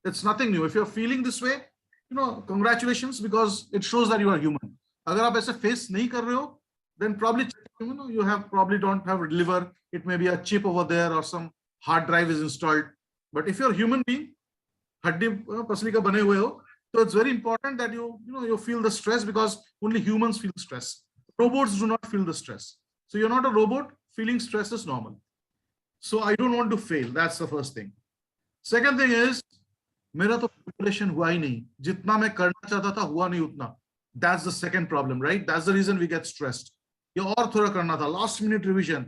It's nothing new. If you're feeling this way, congratulations, because it shows that you are human. अगर आप ऐसे face नहीं कर रहे हो, then probably you probably don't have liver. It may be a chip over there or some hard drive is installed. But if you're a human being, हड्डी पसली का बने हुए हो, so it's very important that you feel the stress, because only humans feel stress. Robots do not feel the stress. So you're not a robot. Feeling stress is normal. So I don't want to fail. That's the first thing. Second thing is, मेरा तो preparation हुआ ही नहीं, जितना मैं करना चाहता था हुआ नहीं उतना. That's the second problem, right? That's the reason we get stressed. ये और थोड़ा करना था, last minute revision.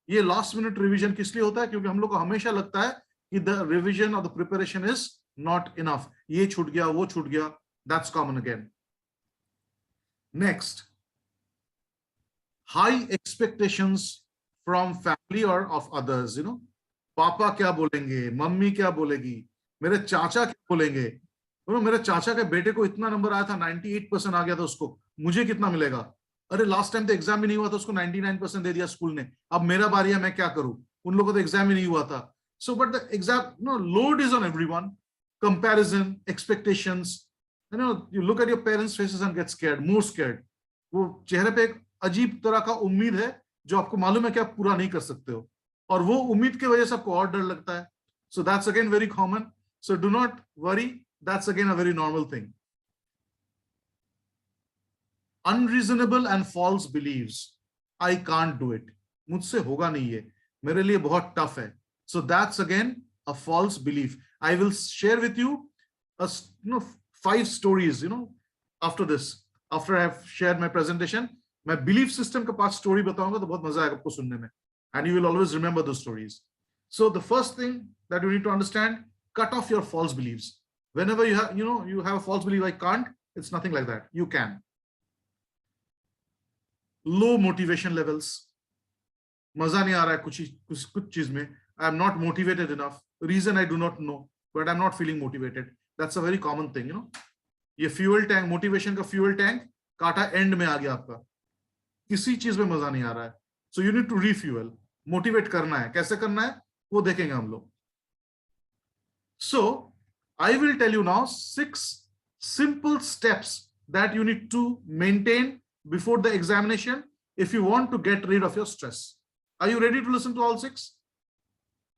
ये last minute revision किस लिए होता है? क्योंकि हम लोग को हमेशा लगता है कि the revision or the preparation is not enough. ये छूट गया, वो छूट गया. That's common again. Next, high expectations from family or of others. पापा क्या बोलेंगे, मम्मी क्या बोलेगी, मेरे चाचा क्या बोलेंगे. मेरे चाचा के बेटे को इतना नंबर आया था, 98% आ गया था उसको, मुझे कितना मिलेगा? अरे लास्ट टाइम तो एग्जाम भी नहीं हुआ था, उसको 99% दे दिया स्कूल ने, अब मेरा बारी है, मैं क्या करूं? उन लोगों को तो एग्जाम ही नहीं हुआ था. So but the exam, load is on everyone. Comparison, expectations. You look at your parents' faces and get scared, more scared. वो चेहरे पे एक अजीब तरह का उम्मीद है जो आपको मालूम है कि आप पूरा नहीं कर सकते हो, और वो उम्मीद की वजह से आपको और डर लगता है. So that's again very common. So do not worry. That's again a very normal thing. Unreasonable and false beliefs. I can't do it. मुझसे होगा नहीं ये, मेरे लिए बहुत tough है. So that's again a false belief. I will share with you 5 stories, after this. After I have shared my presentation, मैं belief system का 5 story बताऊंगा तो बहुत मजा आएगा आपको सुनने में. And you will always remember those stories. So the first thing that you need to understand, cut off your false beliefs. Whenever you have, you have a false belief, I can't, it's nothing like that. You can. Low motivation levels. मजा नहीं आ रहा है कुछ चीज में. I am not motivated enough. Reason I do not know, but I'm not feeling motivated. That's a very common thing, ये fuel tank, motivation का fuel tank काटा end में आ गया आपका. किसी चीज में मजा नहीं आ रहा है. So you need to refuel. Motivate करना है. कैसे करना है वो देखेंगे हम लोग. So I will tell you now 6 simple steps that you need to maintain before the examination if you want to get rid of your stress. Are you ready to listen to all 6?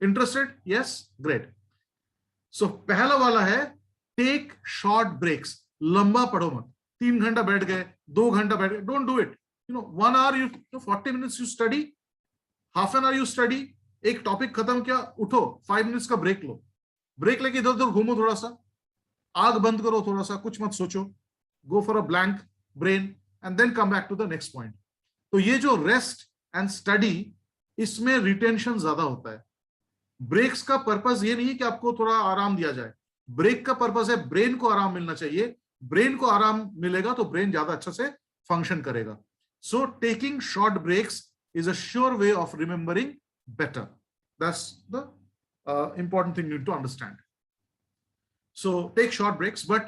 Interested? Yes? Great. So पहला वाला है, take short breaks. लंबा पढ़ो मत. 3 घंटा बैठ गए, 2 घंटा बैठ गए. Don't do it. 1 hour, 40 minutes you study, half an hour you study. एक टॉपिक खत्म किया, उठो, 5 minutes का ब्रेक लो. ब्रेक लेके इधर उधर घूमो थोड़ा सा. आग बंद करो थोड़ा सा, कुछ मत सोचो, go for a blank brain and then come back to the next point. तो ये जो रेस्ट एंड स्टडी, इसमें रिटेंशन ज्यादा होता है। ब्रेक्स का पर्पस ये नहीं है कि आपको थोड़ा आराम दिया जाए, ब्रेक का पर्पस है ब्रेन को आराम मिलना चाहिए। ब्रेन को आराम मिलेगा तो ब्रेन ज्यादा अच्छे से फंक्शन करेगा। So taking short breaks is a sure way of remembering better. That's the important thing you need to understand. So take short breaks, but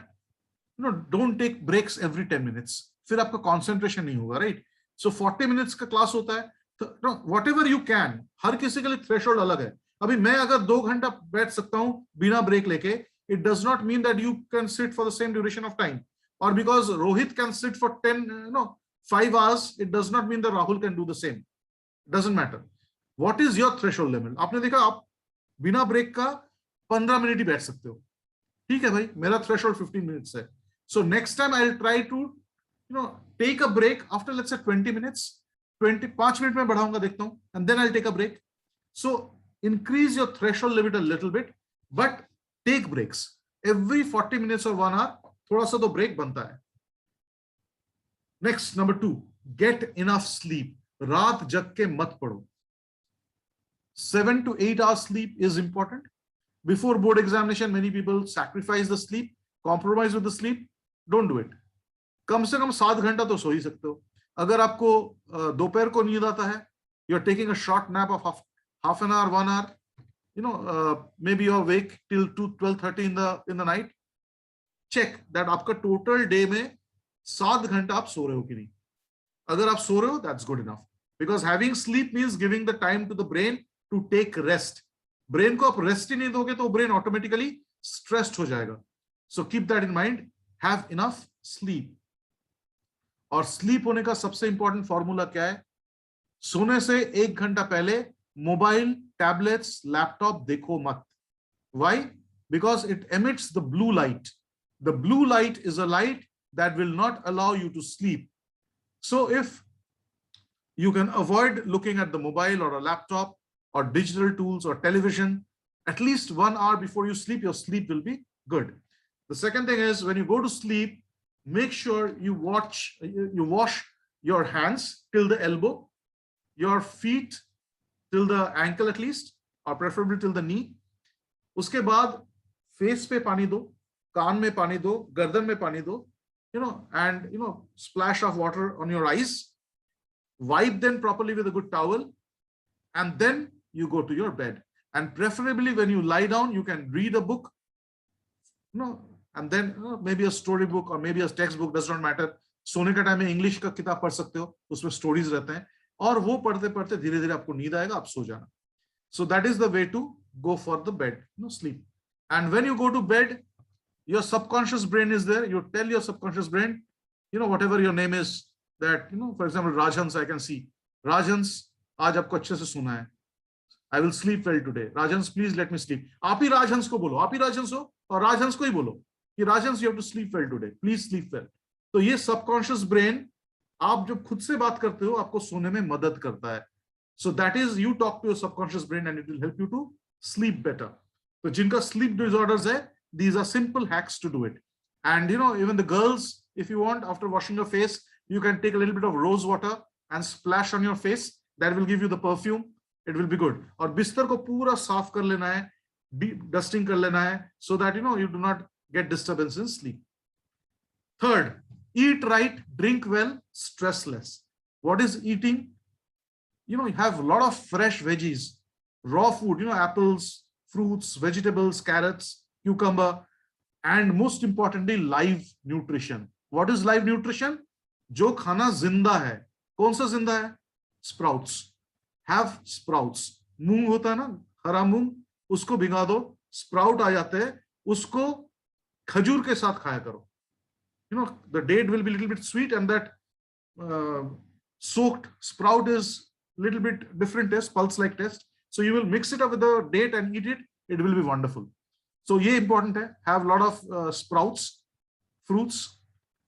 don't take breaks every 10 minutes. फिर आपका concentration नहीं होगा, right? So 40 minutes का class होता है, तो whatever you can, हर किसी के लिए threshold अलग है। अभी मैं अगर 2 घंटा बैठ सकता हूँ बिना break लेके, it does not mean that you can sit for the same duration of time. Or because Rohit can sit for 5 hours, it does not mean that Rahul can do the same. Doesn't matter. What is your threshold limit? आपने देखा आप बिना break का 15 minute ही बैठ सकते हो, ठीक है भाई, मेरा थ्रेशोल्ड 15 मिनट्स है। So next time I'll try to take a break after let's say 20 minutes, 25 minute में बढ़ाऊंगा, देखता हूं, and then I'll take a break. So increase your threshold limit a little bit, but take breaks every 40 minutes or 1 hour, थोड़ा सा तो break बनता है। Next, number 2, get enough sleep. रात जग के मत पढ़ो। 7 to 8 hours sleep is important. Before board examination, many people sacrifice the sleep, compromise with the sleep. Don't do it. कम से कम 7 घंटा तो सो ही सकते हो। अगर आपको दोपहर को नींद आता है, you're taking a short nap of half an hour, 1 hour, maybe you're awake till 12:30 in the night. Check that आपका total day में 7 घंटा आप सो रहे हो कि नहीं। अगर आप सो रहे हो, that's good enough, because having sleep means giving the time to the brain to take rest. Brain को आप रेस्ट ही नहीं दोगे तो ब्रेन ऑटोमेटिकली स्ट्रेस्ड हो जाएगा। सो keep that in mind, have enough sleep. और स्लीप होने का सबसे इंपॉर्टेंट फॉर्मूला क्या है? सोने से 1 घंटा पहले मोबाइल, टैबलेट्स, लैपटॉप देखो मत। Why? Because it emits the blue light. The blue light is a light that will not allow you to sleep. So if you can avoid looking at the mobile or a laptop or digital tools or television at least 1 hour before you sleep, your sleep will be good. The second thing is, when you go to sleep, make sure you wash your hands till the elbow, your feet till the ankle at least, or preferably till the knee. उसके बाद face पे पानी दो, कान में पानी दो, गर्दन में पानी दो, and splash of water on your eyes. Wipe them properly with a good towel, and then you go to your bed. And preferably when you lie down, you can read a book, and then maybe a story book or maybe a textbook, does not matter. सोने का time में English का किताब पढ़ सकते हो, उसमें stories रहते हैं, और वो पढ़ते पढ़ते धीरे धीरे आपको नींद आएगा, आप सो जाना। So that is the way to go for the bed, sleep. And when you go to bed, your subconscious brain is there. You tell your subconscious brain, whatever your name is, that, for example, Rajhans, I can see, Rajhans, आज आपको अच्छे से सुना है, I will sleep well today. Rajhans, please let me sleep. आप ही Rajhans को बोलो, आप ही Rajhans हो, और Rajhans को ही बोलो कि Rajhans, you have to sleep well today. Please sleep well. तो ये subconscious brain, आप जब खुद से बात करते हो, आपको सोने में मदद करता है. So that is, you talk to your subconscious brain and it will help you to sleep better. तो जिनका sleep disorders है, these are simple hacks to do it. And even the girls, if you want, after washing your face, you can take a little bit of rose water and splash on your face. That will give you the perfume. It will be good. और बिस्तर को पूरा साफ कर लेना है, dusting कर लेना है, so that you do not get disturbance in sleep. Third, eat right, drink well, stress less. What is eating? You have a lot of fresh veggies, raw food, apples, fruits, vegetables, carrots, cucumber, and most importantly, live nutrition. What is live nutrition? जो खाना जिंदा है, कौन सा जिंदा है? Sprouts. Have sprouts. मूंग होता है ना, हरा मूंग, उसको भिगा दो, स्प्राउट आ जाते हैं, उसको खजूर के साथ खाया करो. The date will be a little bit sweet, and that soaked sprout is a little bit different taste, pulse-like taste. So you will mix it up with the date and eat it. It will be wonderful. So ये important है. Have a lot of sprouts, fruits.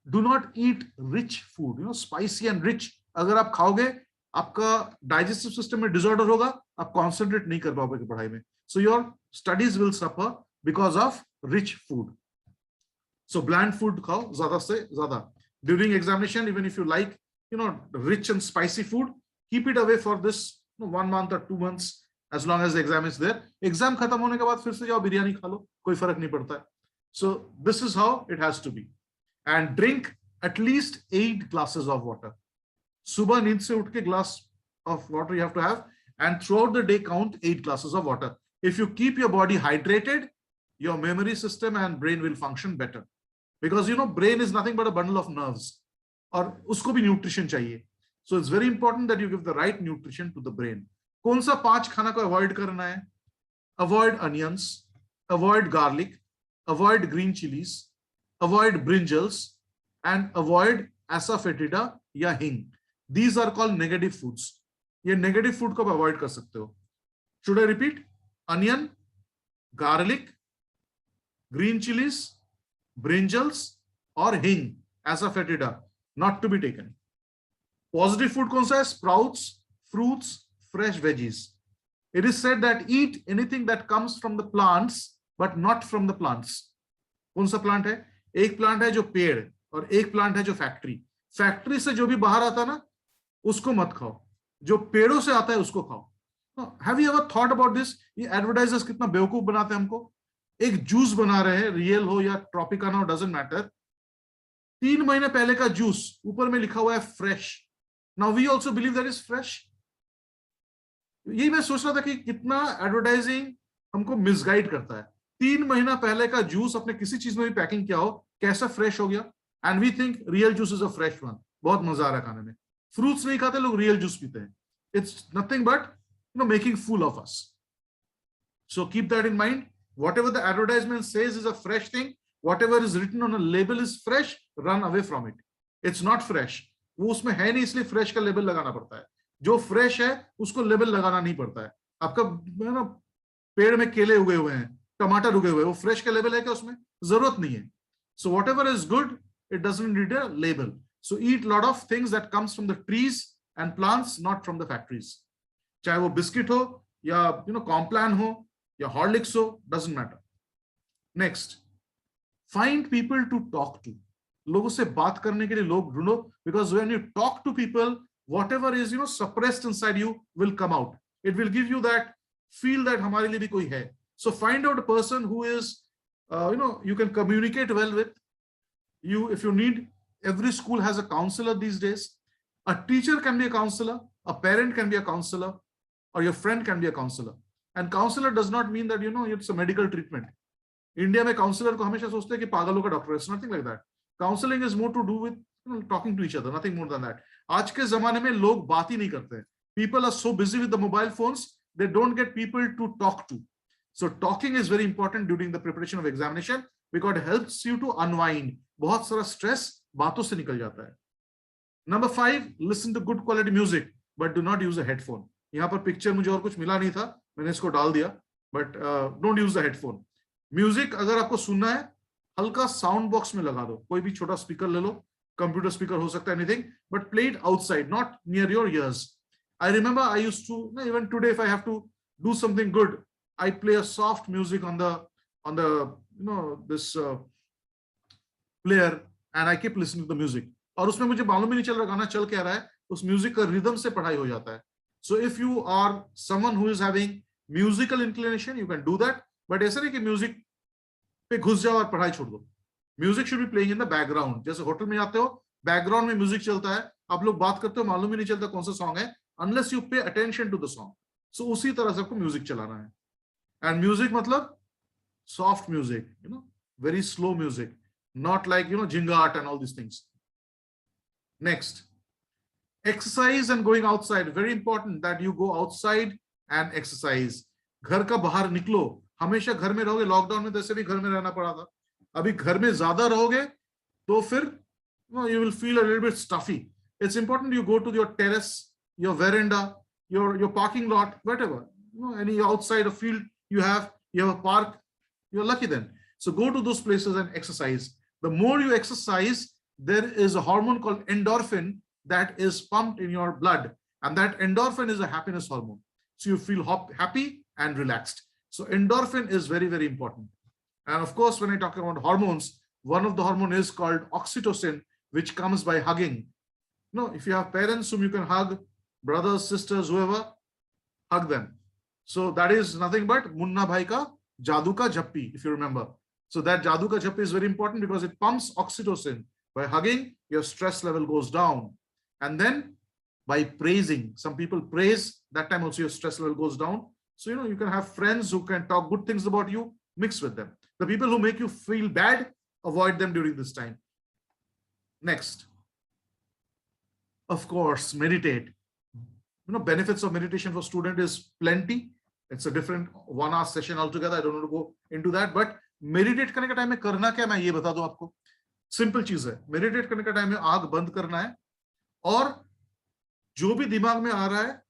Do not eat rich food. Spicy and rich. अगर आप खाओगे, आपका digestive system में disorder होगा, आप concentrate नहीं कर पाओगे पढ़ाई में. So your studies will suffer because of rich food. So bland food khao zyada se zyada. During examination, even if you like, rich and spicy food, keep it away for this 1 month or 2 months, as long as the exam is there. Exam khatam hone ke baad fir se jao biryani kha lo, koi farak nahi padta hai. So this is how it has to be. And drink at least 8 glasses of water. Subah neend se utke glass of water you have to have, and throughout the day count 8 glasses of water. If you keep your body hydrated, your memory system and brain will function better. Because brain is nothing but a bundle of nerves. और उसको भी nutrition चाहिए. So it's very important that you give the right nutrition to the brain. कौन सा 5 खाना को avoid करना है? Avoid onions, avoid garlic, avoid green chilies, avoid brinjals, and avoid asafoetida या hing. These are called negative foods. ये negative food को avoid कर सकते हो. Should I repeat? Onion, garlic, green chilies, brinjals, or hing, asafoetida, not to be taken. Positive food कौन सा है? Sprouts, fruits, fresh veggies. It is said that eat anything that comes from the plants, but not from the plants. कौन सा plant है? एक plant है जो पेड़, और एक plant है जो factory. Factory से जो भी बाहर आता ना, उसको मत खाओ. जो पेड़ों से आता है उसको खाओ. Have you ever thought about this? ये advertisers कितना बेवकूफ बनाते हैं हमको. एक जूस बना रहे हैं, रियल हो या ट्रॉपिकाना हो, डजंट मैटर. 3 महीने पहले का जूस, ऊपर में लिखा हुआ है fresh. Now we also believe that is fresh. यही मैं सोच रहा था कि कितना एडवर्टाइजिंग हमको मिसगाइड करता है. 3 महीना पहले का जूस अपने किसी चीज में भी पैकिंग किया हो, कैसा फ्रेश हो गया. And we think Real juice is a fresh one. बहुत मजा आ रहा है खाने में. फ्रूट्स नहीं खाते लोग, रियल जूस पीते हैं. It's nothing but making fool of us. So keep that in mind. Whatever the advertisement says is a fresh thing, whatever is written on a label is fresh, run away from it. It's not fresh. वो उसमें है नहीं, इसलिए fresh का label लगाना पड़ता है. जो fresh है उसको label लगाना नहीं पड़ता है. आपका पेड़ में केले उगे हुए हैं, टमाटर उगे हुए हैं, वो fresh का label है क्या उसमें? जरूरत नहीं है. So whatever is good, it doesn't need a label. So eat lot of things that comes from the trees and plants, not from the factories. चाहे वो बिस्किट हो या कॉम्प्लान हो या हॉर्लिक्स हो, doesn't matter. Next, find people to talk to. लोगों से बात करने के लिए लोग ढूंढो, because when you talk to people, whatever is suppressed inside you will come out. It will give you that feel that हमारे लिए भी कोई है. So find out a person who is you can communicate well with. If you need, every school has a counselor these days. A teacher can be a counselor, a parent can be a counselor, or your friend can be a counselor. And counselor does not mean that it's a medical treatment. India में counselor को हमेशा सोचते हैं कि पागलों का doctor. It's nothing like that. Counseling is more to do with talking to each other, nothing more than that. आज के जमाने में लोग बात ही नहीं करते हैं. People are so busy with the mobile phones, they don't get people to talk to. So talking is very important during the preparation of examination because it helps you to unwind. बहुत सारा stress बातों से निकल जाता है. Number 5, listen to good quality music, but do not use a headphone. यहाँ पर picture मुझे और कुछ मिला नहीं था, मैंने इसको डाल दिया. But don't use the headphone. Music अगर आपको सुनना है, हल्का साउंड बॉक्स में लगा दो. कोई भी छोटा स्पीकर ले लो, कंप्यूटर स्पीकर हो सकता है, anything, but play it outside, not near your ears. I remember I used to, even today if I have to do something good, I play a soft music on the this player and I keep listening to the music. और उसमें मुझे मालूम ही नहीं चल रहा गाना चल क्या रहा है, उस म्यूजिक का रिदम से पढ़ाई हो जाता है. So if you are someone who is having musical inclination, you can do that, but ऐसा नहीं कि म्यूजिक पे घुस जाओ और पढ़ाई छोड़ दो. Music should be playing in the background. जैसे होटल में जाते हो, बैकग्राउंड में म्यूजिक चलता है, आप लोग बात करते हो, मालूम ही नहीं चलता कौन सा सॉन्ग है, unless you pay attention to the song. So उसी तरह से आपको म्यूजिक चलाना है. And music मतलब soft music, very slow music, not like jingat and all these things. Next, exercise and going outside. Very important that you go outside and exercise. घर का बाहर निकलो. हमेशा घर में रहोगे, लॉकडाउन में जैसे भी घर में रहना पड़ा था. अभी घर में ज्यादा रहोगे तो फिर you will feel a little bit stuffy. It's important you go to your terrace, your veranda, your parking lot, whatever. Any outside a field you have a park, you're lucky then. So go to those places and exercise. The more you exercise, there is a hormone called endorphin that is pumped in your blood, and that endorphin is a happiness hormone. So you feel happy and relaxed. So endorphin is very, very important. And of course, when I talk about hormones, one of the hormone is called oxytocin, which comes by hugging. You know, if you have parents whom you can hug, brothers, sisters, whoever, hug them. So that is nothing but Munna Bhai ka Jadoo ka Jappi, if you remember. So that Jadoo ka Jappi is very important because it pumps oxytocin. By hugging, your stress level goes down. And then by praising, some people praise, that time also your stress level goes down. So, you know, you can have friends who can talk good things about you, mix with them. The people who make you feel bad, avoid them during this time. Next. Of course, meditate. You know, benefits of meditation for student is plenty. It's a different 1 hour session altogether. I don't want to go into that, but meditate करने का time में करना क्या, मैं ये बता दूं आपको. सिंपल चीज है. मेडिटेट करने का टाइम में आंख बंद करना है और जो भी दिमाग में आ रहा है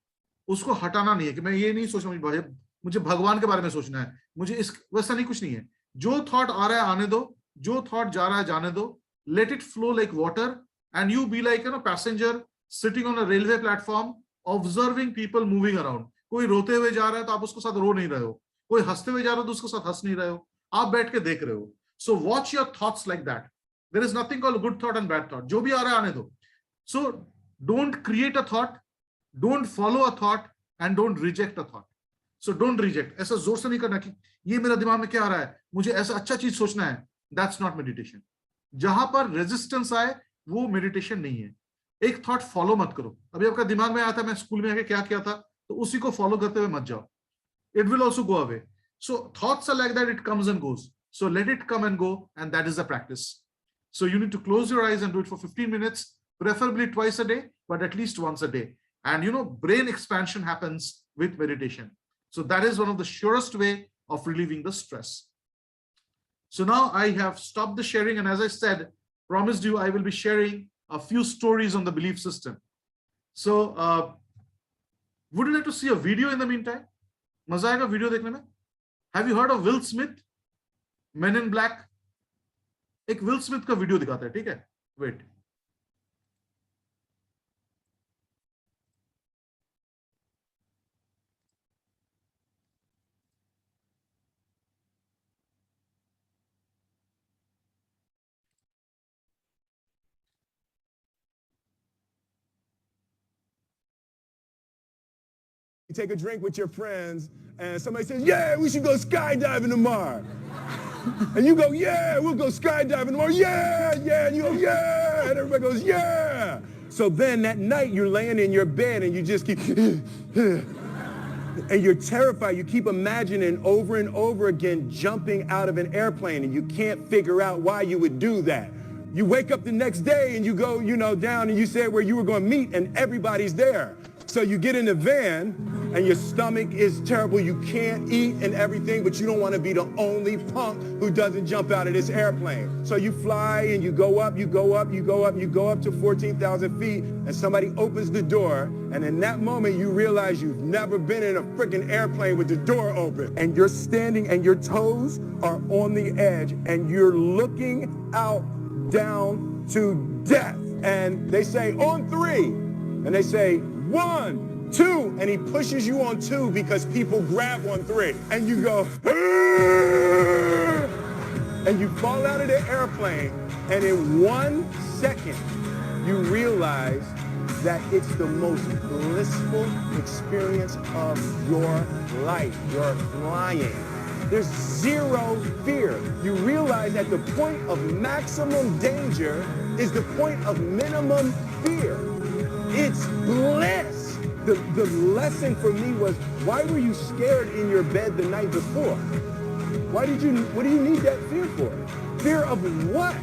उसको हटाना नहीं है कि मैं ये नहीं सोच रहा हूं मुझे भगवान के बारे में सोचना है, मुझे इस वैसा नहीं, कुछ नहीं है. जो थॉट आ रहा है आने दो, जो थॉट जा रहा है जाने दो. Let it flow like water and you be like passenger sitting on a railway platform observing people moving around. कोई रोते हुए जा रहा है तो आप उसके साथ रो नहीं रहे हो, कोई हंसते हुए जा रहा है तो उसके साथ हंस नहीं रहे हो, आप बैठ के देख रहे हो. So watch your thoughts like that. There is nothing called good thought and bad thought. जो भी आ रहा है आने दो. So don't create a thought, don't follow a thought, and don't reject a thought. So don't reject. ऐसा जोर से नहीं करना कि ये मेरा दिमाग में क्या आ रहा है, मुझे ऐसा अच्छा चीज सोचना है. That's not meditation. जहां पर रेजिस्टेंस आए वो मेडिटेशन नहीं है. एक थॉट फॉलो मत करो. अभी आपका दिमाग में आया था मैं स्कूल में आके क्या किया था, तो उसी को फॉलो करते हुए मत जाओ. It will also go away. So thoughts are like that, it comes and goes. So let it come and go, and that is the practice. So you need to close your eyes and do it for 15 minutes, preferably twice a day, but at least once a day. And you know, brain expansion happens with meditation. So that is one of the surest way of relieving the stress. So now I have stopped the sharing, and as I said, promised you I will be sharing a few stories on the belief system. So would you like to see a video in the meantime? मजा आएगा video देखने में. Have you heard of Will Smith? Men in Black. एक will Smith का video दिखाता है, ठीक है? Wait. You take a drink with your friends and somebody says, yeah, we should go skydiving tomorrow. And you go, yeah, we'll go skydiving tomorrow. Yeah, yeah. And you go, yeah. And everybody goes, yeah. So then that night you're laying in your bed and you just keep, and you're terrified. You keep imagining over and over again jumping out of an airplane, and you can't figure out why you would do that. You wake up the next day and you go, down and you say where you were going to meet and everybody's there. So you get in the van and your stomach is terrible. You can't eat and everything, but you don't want to be the only punk who doesn't jump out of this airplane. So you fly and you go up, you go up, you go up, you go up to 14,000 feet, and somebody opens the door. And in that moment, you realize you've never been in a freaking airplane with the door open. And you're standing and your toes are on the edge and you're looking out down to death. And they say, on 3. And they say, 1, 2, and he pushes you on 2 because people grab on 3. And you go, and you fall out of the airplane, and in 1 second, you realize that it's the most blissful experience of your life. You're flying. There's zero fear. You realize that the point of maximum danger is the point of minimum fear. It's bliss. The lesson for me was, why were you scared in your bed the night before? What do you need that fear for? Fear of what?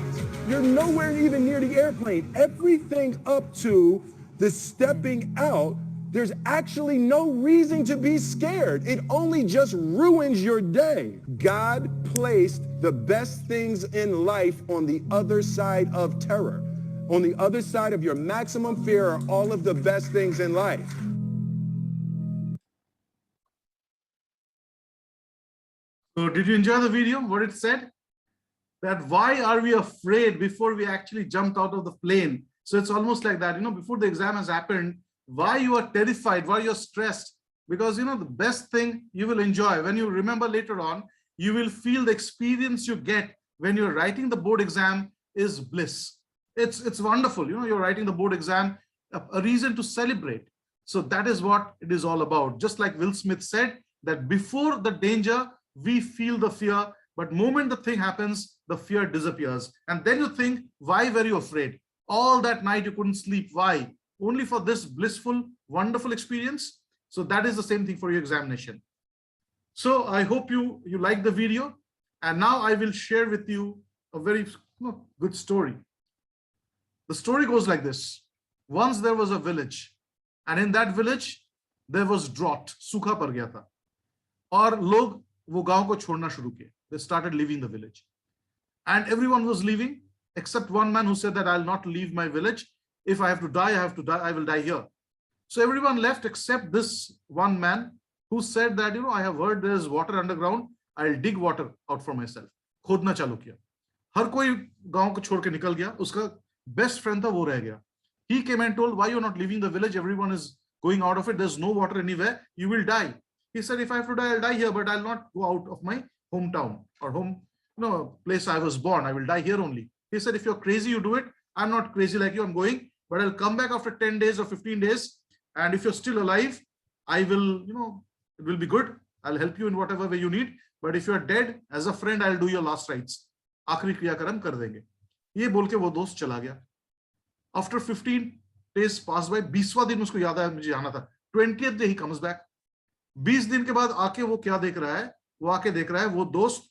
You're nowhere even near the airplane. Everything up to the stepping out, there's actually no reason to be scared. It only just ruins your day. God placed the best things in life on the other side of terror. On the other side of your maximum fear are all of the best things in life. So did you enjoy the video, what it said? That why are we afraid before we actually jumped out of the plane? So it's almost like that, before the exam has happened, why you are terrified, why you're stressed? Because, the best thing you will enjoy, when you remember later on, you will feel the experience you get when you're writing the board exam is bliss. It's wonderful. You're writing the board exam, a reason to celebrate. So that is what it is all about. Just like Will Smith said, that before the danger, we feel the fear, but moment the thing happens, the fear disappears. And then you think, why were you afraid? All that night you couldn't sleep. Why? Only for this blissful, wonderful experience. So that is the same thing for your examination. So I hope you like the video. And now I will share with you a very good story. The story goes like this. Once there was a village, and in that village there was drought, सूखा पड़ गया था, और लोग वो गांव को छोड़ना शुरू किए. They started leaving the village, and everyone was leaving except one man who said that I'll not leave my village. If I have to die, I have to die. I will die here. So everyone left except this one man who said that, I have heard there is water underground. I'll dig water out for myself. खोदना चालू किया. हर कोई गांव को छोड़ के निकल गया. उसका best friend था, वो रह गया. He came and told, why you're not leaving the village? Everyone is going out of it. There's no water anywhere. You will die. He said, if I have to die, I'll die here, but I'll not go out of my hometown or place I was born. I will die here only. He said, if you're crazy, you do it. I'm not crazy like you. I'm going, but I'll come back after 10 days or 15 days. And if you're still alive, I will, it will be good. I'll help you in whatever way you need. But if you're dead, as a friend, I'll do your last rites. आखिरी क्रियाक्रम कर देंगे. ये बोल के वो दोस्त चला गया. After 15 days passed by, 20वां दिन उसको याद आया मुझे आना था. 20th day he comes back. 20 दिन के बाद आके वो क्या देख रहा है? वो आके देख रहा है वो दोस्त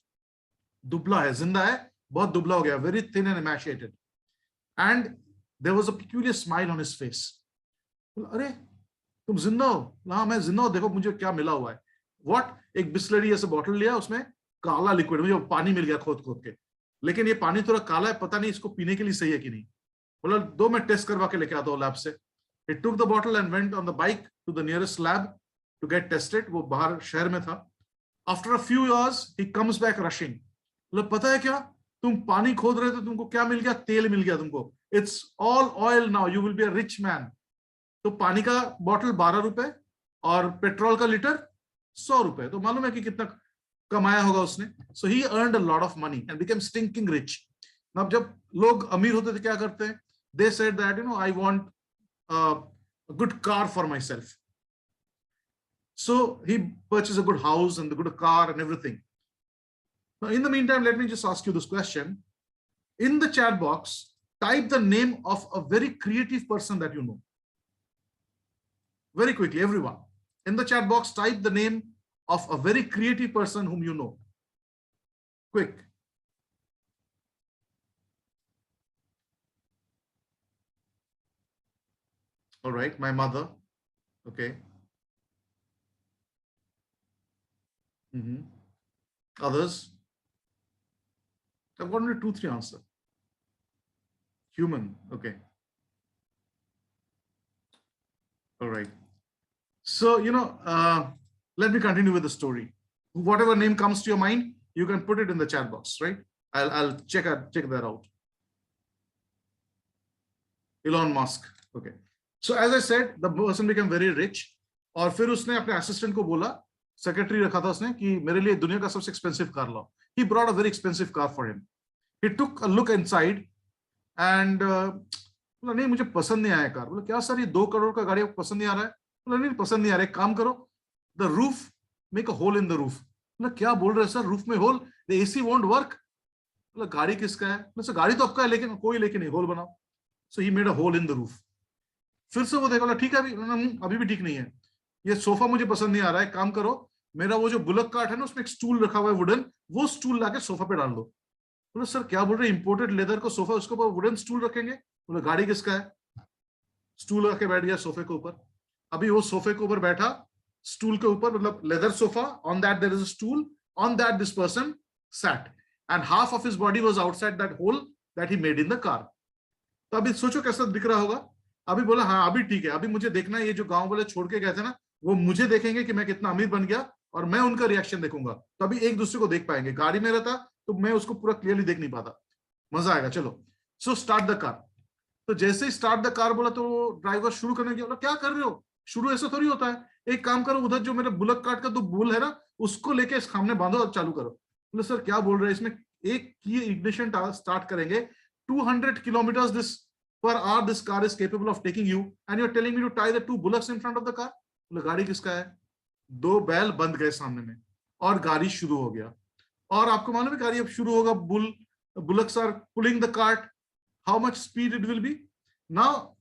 दुबला है, जिंदा है, बहुत दुबला हो गया, very thin and emaciated. And there was a peculiar smile on his face. अरे तुम जिंदा हो? हाँ मैं जिंदा हूं, देखो मुझे क्या मिला हुआ है. What? एक बिस्लरी ऐसे बॉटल लिया, उसमें काला लिक्विड, मुझे पानी मिल गया खोद खोद के, लेकिन ये पानी थोड़ा काला है, पता नहीं इसको पीने के लिए सही है कि नहीं. बोला दो मैं टेस्ट करवा के लेके आता हूँ लैब से. He took the bottle and went on the bike to the nearest lab to get tested. वो बाहर शहर में था. After a few years he comes back rushing. बोला पता है क्या, तुम पानी खोद रहे थे, तुमको क्या मिल गया? तेल मिल गया तुमको. It's all oil now. You will be a rich man. तो पानी का बॉटल 12 रुपए और पेट्रोल का लीटर 100 रुपए. तो मालूम है कि कितना कमाया होगा उसने. So he earned a lot of money and became stinking rich. अब जब लोग अमीर होते थे क्या करते हैं? They said that I want a good car for myself. So he purchased a good house and a good car and everything. Now in the meantime, let me just ask you this question. In the chat box, type the name of a very creative person that you know. Very quickly, everyone. In the chat box, type the name of a very creative person whom you know. Quick. All right, my mother. Okay. Others? I've got only 2-3 answers. Human. Okay. All right. So, let me continue with the story. Whatever name comes to your mind, you can put it in the chat box, right? I'll check that out. Elon Musk. Okay. So as I said, the person became very rich. और फिर उसने अपने assistant को बोला, secretary रखा था उसने, कि मेरे लिए दुनिया का सबसे expensive car लाओ. He brought a very expensive car for him. He took a look inside and बोला नहीं मुझे पसंद नहीं आया कार. बोला क्या सर ये 2 करोड़ का गाड़ी आपको पसंद नहीं आ रहा है? बोला नहीं पसंद नहीं आ रहा है, काम करो, the roof, make a hole in the roof. बोला क्या बोल रहे हैं सर, roof में hole, the AC won't work. बोला गाड़ी किसका है? बोला सर गाड़ी तो आपका है, लेकिन कोई लेके नहीं, hole बनाओ. So he made a hole in the roof. फिर से वो देखा, ठीक है अभी भी ठीक नहीं है, ये सोफा मुझे पसंद नहीं आ रहा है, काम करो, मेरा वो जो बुलक कार्ट है ना उसमें एक स्टूल रखा हुआ है वुडन, वो स्टूल लाके सोफा पे डाल दो. बोला सर क्या बोल रहे हैं, इंपोर्टेड लेदर को सोफा, उसके ऊपर वुडन स्टूल रखेंगे? बोला गाड़ी किसका है? स्टूल रख के बैठ गया सोफे के ऊपर. अभी वो सोफे के ऊपर बैठा, स्टूल के ऊपर, मतलब leather sofa, on that there is a stool, on that this person sat and half of his body was outside that hole that he made in the car. तो अभी सोचो कैसा दिख रहा होगा. अभी बोला हाँ अभी ठीक है, अभी मुझे देखना है ये जो गांव वाले छोड़ के गए थे ना, वो मुझे देखेंगे कि मैं कितना अमीर बन गया और मैं उनका रिएक्शन देखूंगा. तो अभी एक दूसरे को देख पाएंगे. गाड़ी में रहता तो मैं उसको पूरा क्लियरली देख नहीं पाता. मजा आएगा. चलो, सो स्टार्ट द कार. तो जैसे ही स्टार्ट द कार बोला तो ड्राइवर शुरू करने गया. बोला क्या कर रहे हो, शुरू ऐसा थोड़ी होता है, एक काम करो, उधर जो मेरे बुलक कार्ट का 2 बुल है ना उसको लेके सामने बांधो और चालू करो. बोले सर क्या बोल रहे हैं, इसमें एक की इग्निशन स्टार्ट करेंगे, 200 kilometers this per hour this car is capable of taking you, and you're telling me to tie the two bullocks in front of the car. गाड़ी किसका है? दो बैल बंद गए सामने में और गाड़ी शुरू हो गया, और आपको मालूम है गाड़ी अब शुरू होगा, bullocks are pulling the cart. How much speed it will be? Now,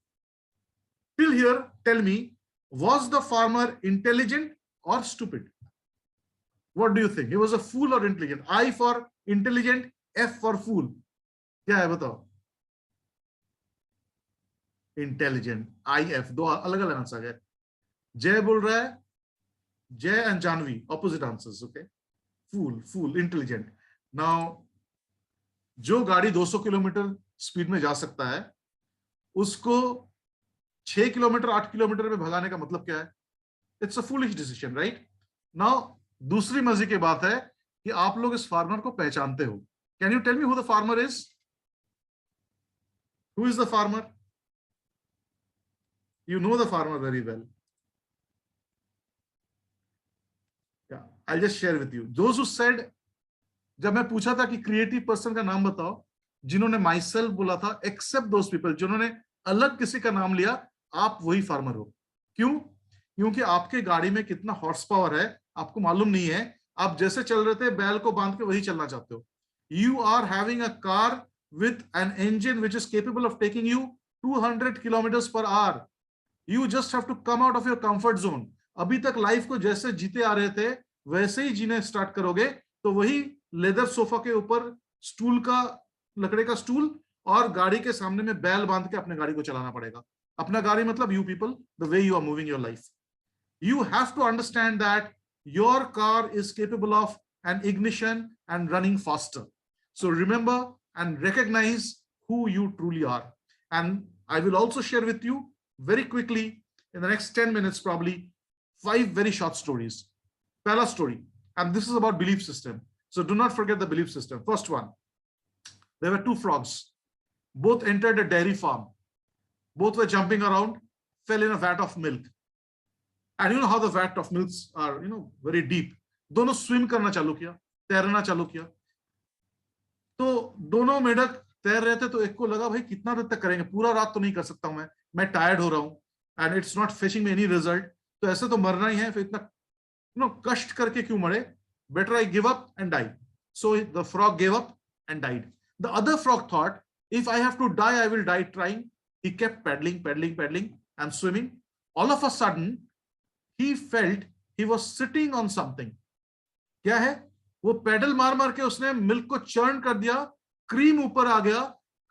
till here, tell me, was the farmer intelligent or stupid? What do you think? He was a fool or intelligent? I for intelligent, F for fool. क्या है बताओ? Intelligent, IF, दो अलग अलग answer है. जय बोल रहा है, जय and Janvi, opposite answers, okay? Fool, intelligent. Now, जो गाड़ी 200 किलोमीटर स्पीड में जा सकता है, उसको 6 किलोमीटर 8 किलोमीटर में भगाने का मतलब क्या है? It's a foolish decision, right? Now दूसरी मजे की बात है कि आप लोग इस फार्मर को पहचानते हो. Can you tell me who the farmer is? Who is the farmer? You know the farmer very well. I just share with you those who said, जब मैं पूछा था कि क्रिएटिव पर्सन का नाम बताओ, जिन्होंने माई सेल्फ बोला था, एक्सेप्ट दोज पीपल जिन्होंने अलग किसी का नाम लिया, आप वही फार्मर हो. क्यों? क्योंकि आपके गाड़ी में कितना हॉर्स पावर है आपको मालूम नहीं है. आप जैसे चल रहे थे बैल को बांध के वही चलना चाहते हो. You are having a car with an engine which is capable of taking you 200 kilometers per hour. You just have to come out of your comfort zone. अभी तक लाइफ को जैसे जीते आ रहे थे वैसे ही जीने स्टार्ट करोगे तो वही लेदर सोफा के ऊपर स्टूल का, लकड़े का स्टूल और गाड़ी के सामने में बैल बांध के अपने गाड़ी को चलाना पड़ेगा. अपना गाड़ी मतलब you people, the way you are moving your life. You have to understand that your car is capable of an ignition and running faster. So remember and recognize who you truly are. And I will also share with you very quickly in the next 10 minutes, probably 5 very short stories. Pehla story, and this is about belief system. So do not forget the belief system. First one, there were 2 frogs. Both entered a dairy farm. Both were jumping around, fell in a vat of milk. And you know how the vat of milks are, very deep. दोनों swim करना चालू किया, तैरना चालू किया. तो दोनों मेढक तैर रहे थे, तो एक को लगा भाई कितना देर तक करेंगे, पूरा रात तो नहीं कर सकता हूं मैं टायर्ड हो रहा हूं, and it's not fetching me any result. तो ऐसे तो मरना ही है, फिर इतना कष्ट करके क्यों मरे? Better I give up and die. So the frog gave up and died. The other frog thought, if I have to die, I will die trying. He kept paddling and swimming. All of a sudden, he felt he was sitting on something. क्या है? वो pedal मार के उसने milk को churn कर दिया, cream ऊपर आ गया,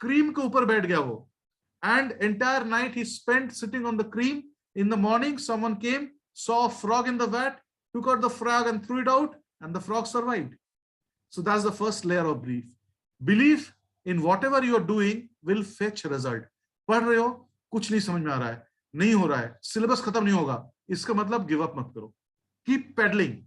क्रीम के ऊपर बैठ गया वो. And entire night he spent sitting on the cream. In the morning, someone came, saw a frog in the vat, took out the frog and threw it out, and the frog survived. So that's the first layer of belief. Belief in whatever you are doing will fetch result. पढ़ रहे हो, कुछ नहीं समझ में आ रहा है, नहीं हो रहा है, सिलेबस खत्म नहीं होगा, इसका मतलब गिव अप मत करो. Keep pedalling,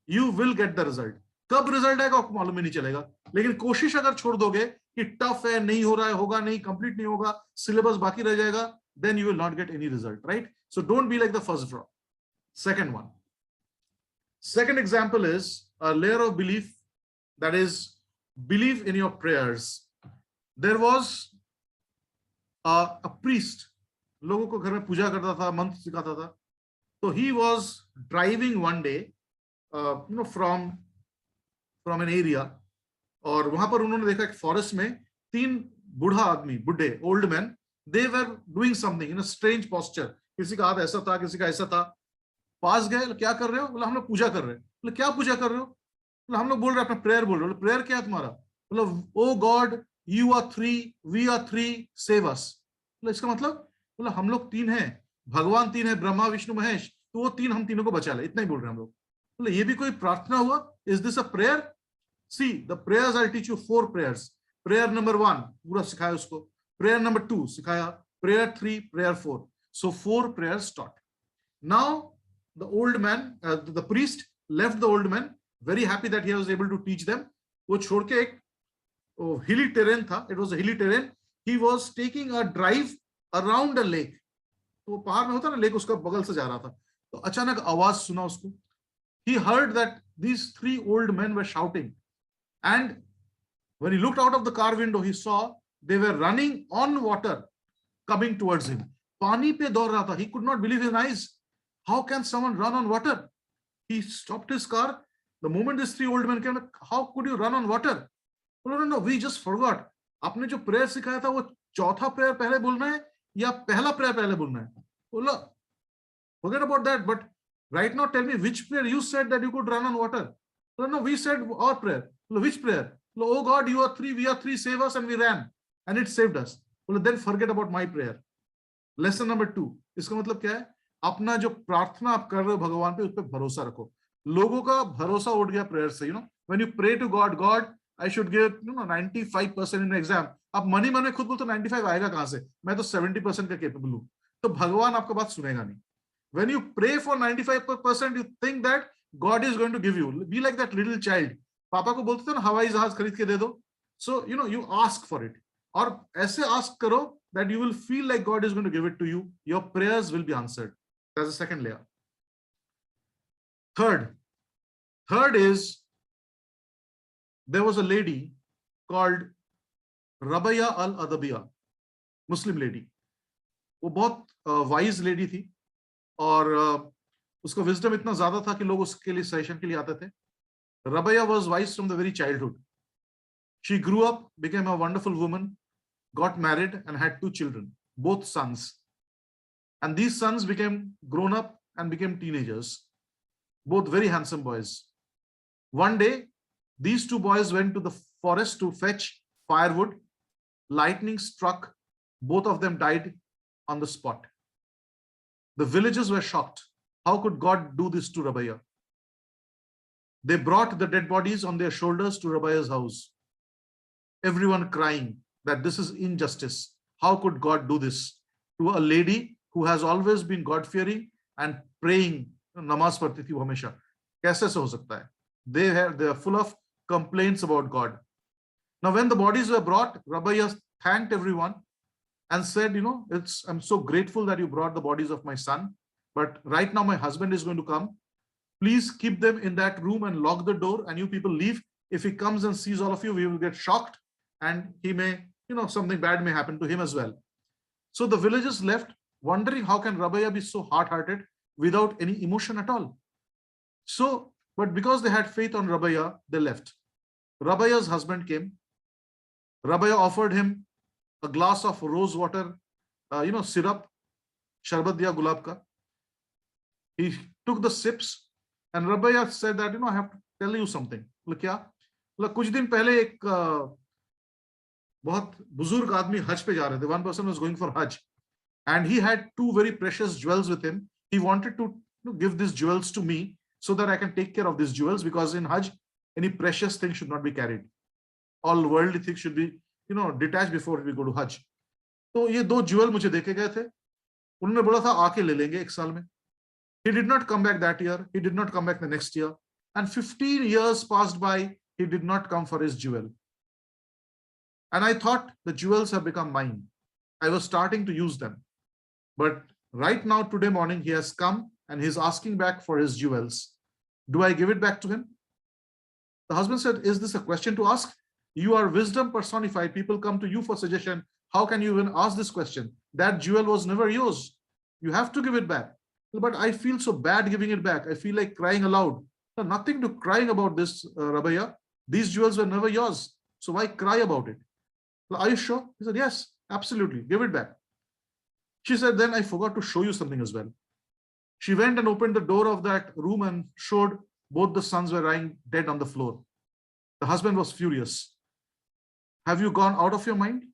you will get the result. कब रिजल्ट आएगा आपको मालूम ही नहीं चलेगा, लेकिन कोशिश अगर छोड़ दोगे कि टफ है, नहीं हो रहा है, होगा नहीं, कंप्लीट नहीं होगा, सिलेबस बाकी रह जाएगा, then you will not get any result, right? So don't be like the first frog. Second one. Second example is a layer of belief, that is belief in your prayers. There was a priest, लोगों को घर में पूजा करता था, मंत्र सिखाता था. So he was driving one day, from an area, और वहां पर उन्होंने देखा कि फॉरेस्ट में 3 बूढ़ा आदमी, बुढ़े, old men, they were doing something in a strange posture. किसी का हाथ ऐसा था, किसी का ऐसा था. पास गए, क्या कर रहे हो? बोला हम लोग पूजा कर रहे हैं. बोले क्या पूजा कर रहे हो? बोला हम लोग बोल रहे हैं अपना प्रेयर बोल रहे हो. प्रेयर क्या है तुम्हारा? बोला oh god, you are 3, we are 3, save us. बोला इसका मतलब? बोला हम लोग 3 हैं, भगवान 3 है, ब्रह्मा विष्णु महेश, तो वो 3 हम तीनों को बचा ले. इतना ही बोल रहे हैं हम लोग. बोले ये भी कोई प्रार्थना हुआ? Is this a prayer? See the prayers, I teach you 4 prayers. Prayer number 1 पूरा सिखाया उसको, प्रेयर नंबर 2 सिखाया, prayer 3, prayer 4. So 4 prayers taught. Now the old man, the priest left the old man, very happy that he was able to teach them. वो छोड़ के एक hilly terrain था, it was a hilly terrain. He was taking a drive around a lake. तो वो पहाड़ में होता ना लेक, उसका बगल से जा रहा था. तो अचानक आवाज सुना उसको. He heard that these 3 old men were shouting, and When he looked out of the car window, he saw they were running on water coming towards him. पानी पे दौड़ रहा था. He could not believe his eyes. How can someone run on water? He stopped his car. The moment these three old men came, how could you run on water? No, we just forgot. आपने जो prayer सिखाया था वो चौथा prayer पहले बोलना है या पहला prayer पहले बोलना है? बोला, forget about that. But right now, tell me which prayer you said that you could run on water. No, we said our prayer. Which prayer? Oh God, you are three, we are three, save us, and we ran, and it saved us. Then forget about my prayer. Lesson number 2. इसका मतलब क्या है? अपना जो प्रार्थना आप कर रहे हो भगवान पे, उस पे भरोसा रखो. लोगों का भरोसा उठ गया प्रेयर से. When you pray to God, I should get 95% in exam. आप मनी मन में खुद बोलते 95 आएगा कहां से? मैं तो 70% का केपेबल हूं. तो भगवान आपका बात सुनेगा नहीं. When you pray for 95%, you think that God is going to give you. Be like that little child. पापा को बोलते थे ना हवाई जहाज खरीद के दे दो. So you ask for it. और ऐसे ask करो that you will feel like God is going to give it to you. Your prayers will be answered. That's the second layer. Third is, there was a lady called Rabaya al-Adabiya, Muslim lady. वो बहुत wise lady थी और उसका wisdom इतना ज्यादा था कि लोग उसके लिए session के लिए आते थे. Rabaya was wise from the very childhood. She grew up, became a wonderful woman, got married and had 2 children, both sons. And these sons became grown up and became teenagers, both very handsome boys. One day, these 2 boys went to the forest to fetch firewood. Lightning struck, both of them died on the spot. The villagers were shocked. How could God do this to Rabaya? They brought the dead bodies on their shoulders to Rabaya's house. Everyone crying that this is injustice. How could God do this to a lady who has always been God-fearing and praying? Namaz padhti thi wo hamesha. Kaise se ho sakta hai? They are full of complaints about God. Now, when the bodies were brought, Rabaya thanked everyone and said, I'm so grateful that you brought the bodies of my son, but right now my husband is going to come. Please keep them in that room and lock the door, and you people leave. If he comes and sees all of you, we will get shocked and he may, something bad may happen to him as well. So the villagers left, wondering how can Rabaya be so hard-hearted without any emotion at all. But because they had faith on Rabaya, they left. Rabaya's husband came. Rabaya offered him a glass of rose water, syrup, sharbat diya gulab ka. He took the sips and Rabaya said that, I have to tell you something. Kya? कुछ दिन पहले एक बहुत बुजुर्ग आदमी हज पे जा रहे थे. One person was going for Hajj and he had 2 very precious jewels with him. He wanted to give these jewels to me so that I can take care of these jewels, because in Hajj, any precious thing should not be carried. All worldly things should be, detached before we go to Hajj. तो ये 2 jewel मुझे देके गए थे. उन्होंने बोला था आके ले लेंगे 1 साल में. He did not come back that year. He did not come back the next year. And 15 years passed by. He did not come for his jewel. And I thought the jewels have become mine. I was starting to use them. But right now, today morning, he has come and he's asking back for his jewels. Do I give it back to him? The husband said, is this a question to ask? You are wisdom personified. People come to you for suggestion. How can you even ask this question? That jewel was never yours. You have to give it back. But I feel so bad giving it back. I feel like crying aloud. No, nothing to crying about this, Rabaya. These jewels were never yours. So why cry about it? Are you sure? He said, yes, absolutely. Give it back. She said, then I forgot to show you something as well. She went and opened the door of that room and showed both the sons were lying dead on the floor. The husband was furious. Have you gone out of your mind?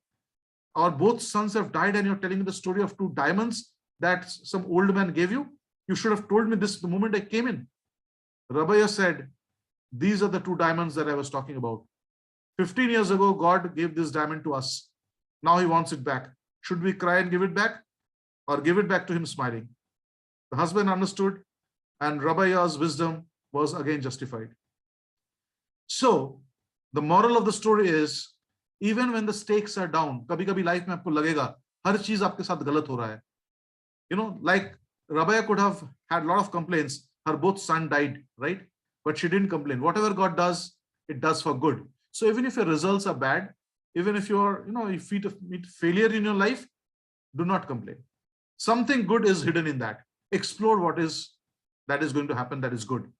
Or both sons have died and you're telling me the story of 2 diamonds that some old man gave you? You should have told me this the moment I came in. Rabaya said, these are the 2 diamonds that I was talking about. 15 years ago, God gave this diamond to us. Now he wants it back. Should we cry and give it back, or give it back to him smiling? The husband understood, and Rabaya's wisdom was again justified. So the moral of the story is, even when the stakes are down, kabhi-kabhi life mein aapko lagega, har cheez aapke saath galat ho raha hai. Like Rabaya could have had a lot of complaints. Her both son died, right? But she didn't complain. Whatever God does, it does for good. So even if your results are bad, even if you're, you meet failure in your life, do not complain. Something good is hidden in that. Explore what is that is going to happen that is good.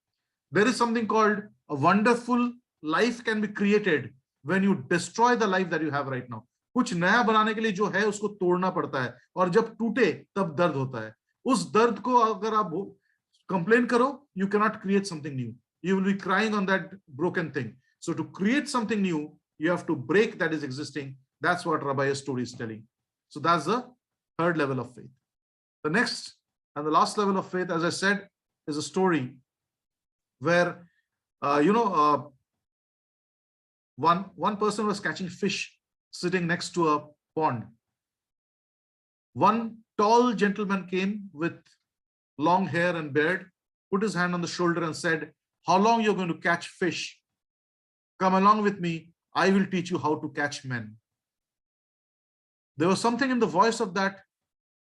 There is something called a wonderful life can be created when you destroy the life that you have right now. कुछ नया बनाने के लिए जो है उसको तोड़ना पड़ता है, और जब टूटे तब दर्द होता है. उस दर्द को अगर आप कंप्लेन करो, you cannot create something new. You will be crying on that broken thing. So to create something new, you have to break that is existing. That's what Rabbi's story is telling. So that's the third level of faith. The next and the last level of faith, as I said, is a story where, one person was catching fish sitting next to a pond. One tall gentleman came with long hair and beard, put his hand on the shoulder and said, "How long you're going to catch fish? Come along with me. I will teach you how to catch men." There was something in the voice of that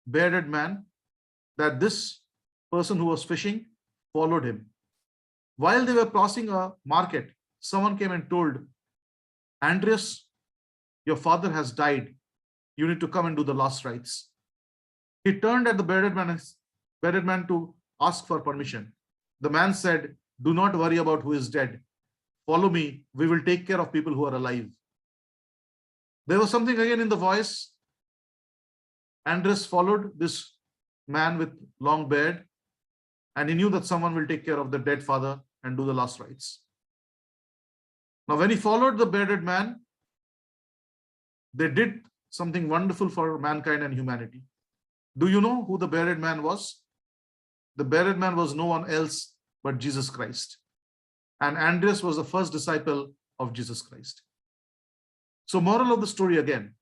bearded man that this person who was fishing followed him. While they were crossing a market, someone came and told, "Andreas, your father has died. You need to come and do the last rites." He turned at the bearded man to ask for permission. The man said, "Do not worry about who is dead. Follow me. We will take care of people who are alive." There was something again in the voice. Andreas followed this man with long beard, and he knew that someone will take care of the dead father and do the last rites. Now, when he followed the bearded man, they did something wonderful for mankind and humanity. Do you know who the bearded man was? The bearded man was no one else but Jesus Christ. And Andreas was the first disciple of Jesus Christ. So, moral of the story again,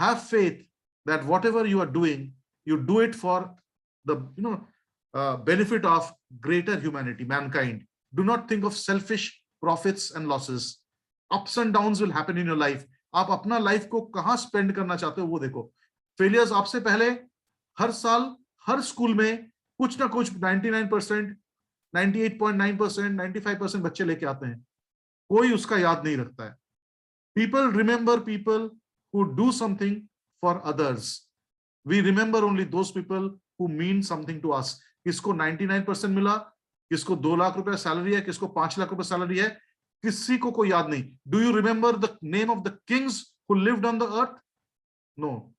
have faith that whatever you are doing, you do it for the benefit of greater humanity, mankind. Do not think of selfish profits and losses. Ups and downs will happen in your life. आप अपना life को कहां spend करना चाहते हो वो देखो. Failures आपसे पहले हर साल हर स्कूल में कुछ ना कुछ 99%, 98.9%, 95% बच्चे लेके आते हैं. कोई उसका याद नहीं रखता है. People remember people who do something for others. We remember only those people who mean something to us. किसको 99% मिला, किसको 2 लाख रुपए सैलरी है, किसको 5 लाख रुपए सैलरी है, किसी को कोई याद नहीं. Do you remember the name of the kings who lived on the earth? No.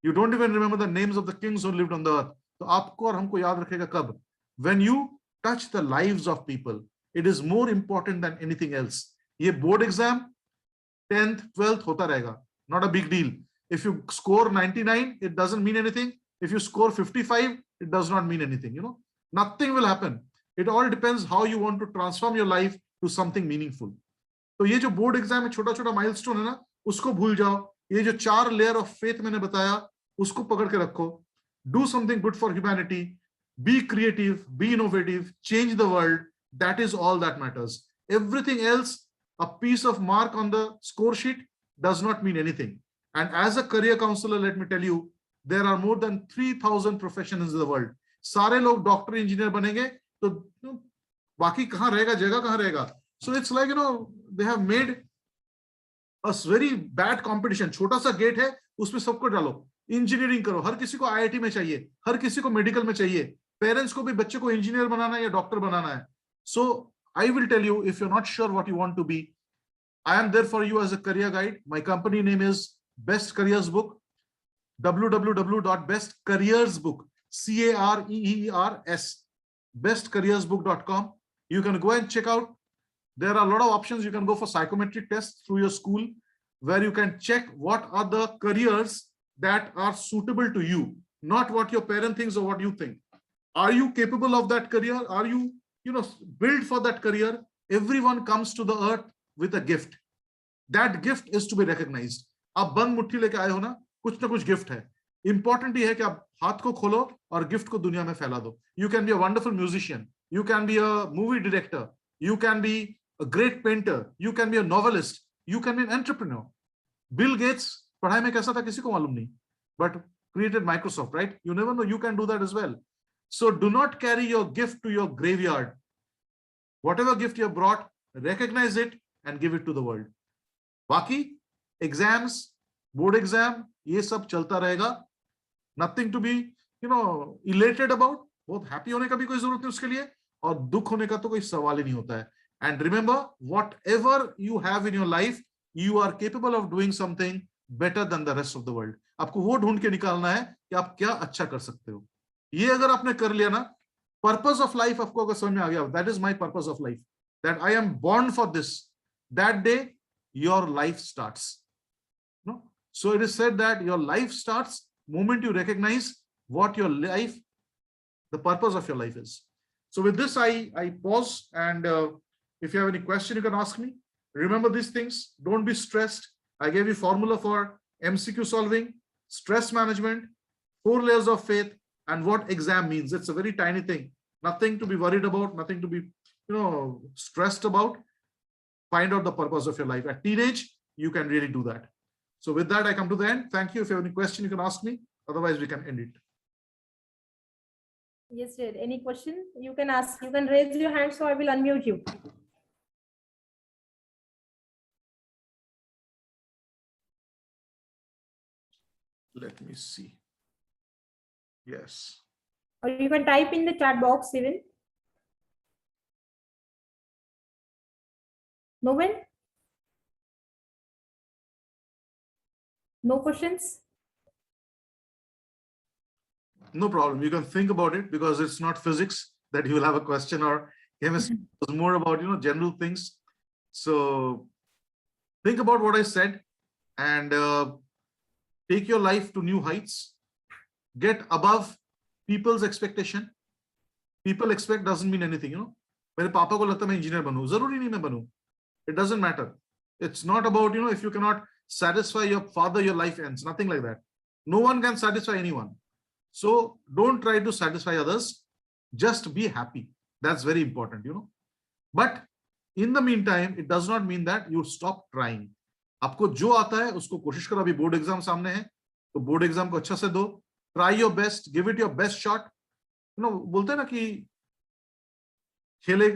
You don't even remember the names of the kings who lived on the earth. तो आपको और हमको याद रखेगा कब? When you touch the lives of people, it is more important than anything else. ये board exam 10th, 12th होता रहेगा. Not a big deal. If you score 99, it doesn't mean anything. If you score 55, it does not mean anything. Nothing will happen. It all depends how you want to transform your life to something meaningful. तो ये जो board exam में छोटा छोटा milestone है ना, उसको भूल जाओ. ये जो 4 लेयर ऑफ फेथ मैंने बताया, उसको पकड़ के रखो. Do something good for humanity. Be creative, be innovative, change the world. That is all that matters. Everything else, a piece of mark on the score sheet, does not mean anything. And as a career counselor, let me tell you, there are more than 3,000 professions in the world. सारे लोग doctor engineer बनेंगे तो बाकी कहाँ रहेगा, जगह कहाँ रहेगा. So it's like, they have made a very bad competition. छोटा सा गेट है, उसमें सबको डालो. इंजीनियरिंग करो, हर किसी को आईआईटी में चाहिए, हर किसी को मेडिकल में चाहिए. पेरेंट्स को भी बच्चे को इंजीनियर बनाना है या डॉक्टर बनाना है. So I will tell you, if you're not sure what you want to be, I am there for you as a career guide. My company name is Best Careers Book. www.bestcareersbook, CAREERS, bestcareersbook.com. You can go and check out. There are a lot of options. You can go for psychometric tests through your school, where you can check what are the careers that are suitable to you, not what your parent thinks or what you think. Are you capable of that career? Are you, built for that career? Everyone comes to the earth with a gift. That gift is to be recognized. आप बंद मुट्ठी लेके आए हो ना, कुछ ना कुछ गिफ्ट है. इंपॉर्टेंट ये है कि आप हाथ को खोलो और गिफ्ट को दुनिया में फैला दो. You can be a wonderful musician. You can be a movie director. You can be a great painter. You can be a novelist. You can be an entrepreneur. Bill Gates पढ़ाई में कैसा था किसी को मालूम नहीं, but created Microsoft, right? You never know. You can do that as well. So do not carry your gift to your graveyard. Whatever gift you have brought, recognize it, and give it to the world. बाकी exams, board exam, ये सब चलता रहेगा. Nothing to be elated about. बहुत happy होने का भी कोई जरूरत नहीं उसके लिए, और दुख होने का तो कोई सवाल ही नहीं होता है. And remember, whatever you have in your life, you are capable of doing something better than the rest of the world. आपको वो ढूंढ के निकालना है कि आप क्या अच्छा कर सकते हो. ये अगर आपने कर लिया ना, पर्पस ऑफ लाइफ आपको अगर समझ में आ गया, that is my purpose of life, that I am born for this, that day your life starts. No? So it is said that your life starts moment you recognize what your life, the purpose of your life is. So with this, I pause, and if you have any question, you can ask me. Remember these things. Don't be stressed. I gave you formula for MCQ solving, stress management, 4 layers of faith, and what exam means. It's a very tiny thing. Nothing to be worried about, nothing to be stressed about. Find out the purpose of your life. At teenage, you can really do that. So with that, I come to the end. Thank you. If you have any question, you can ask me. Otherwise, we can end it. Yes, sir. Any question? You can ask. You can raise your hand, so I will unmute you. Let me see. Yes. Or you can type in the chat box even. No one? No questions? No problem. You can think about it, because it's not physics that you will have a question, or chemistry. It's more about general things. So think about what I said, and take your life to new heights. Get above people's expectation. People expect doesn't mean anything. मेरे पापा को लगता है मैं engineer बनूं, जरूरी नहीं मैं बनूं. It doesn't matter. It's not about, if you cannot satisfy your father, your life ends. Nothing like that. No one can satisfy anyone. So don't try to satisfy others. Just be happy. That's very important, But in the meantime, it does not mean that you stop trying. आपको जो आता है उसको कोशिश करो. अभी board exam सामने है, तो बोर्ड एग्जाम को अच्छा से दो. Try your best. Give it your best shot. बोलते हैं ना कि खेले,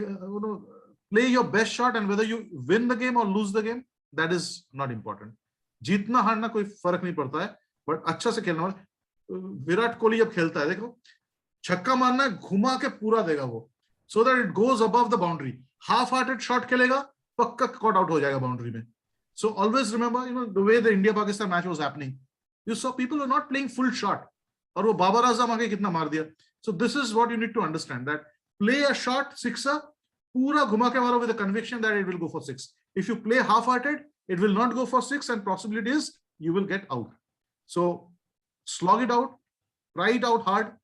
play your best shot, and whether you win the game or lose the game, that is not important. जीतना हारना कोई फर्क नहीं पड़ता है, बट अच्छा से खेलना. विराट कोहली जब खेलता है, देखो, छक्का मारना है, घुमा के पूरा देगा वो, so that it goes above the boundary. half hearted shot खेलेगा, पक्का caught out हो जाएगा बाउंड्री में. So always remember, the way the India Pakistan match was happening, you saw people were not playing full shot, और वो बाबर आजम आके कितना मार दिया. So this is what you need to understand, that play a shot, sixer, पूरा घुमा के मारो with the conviction that it will go for 6. If you play half-hearted, it will not go for 6, and possibility is you will get out. So slog it out, try it out hard.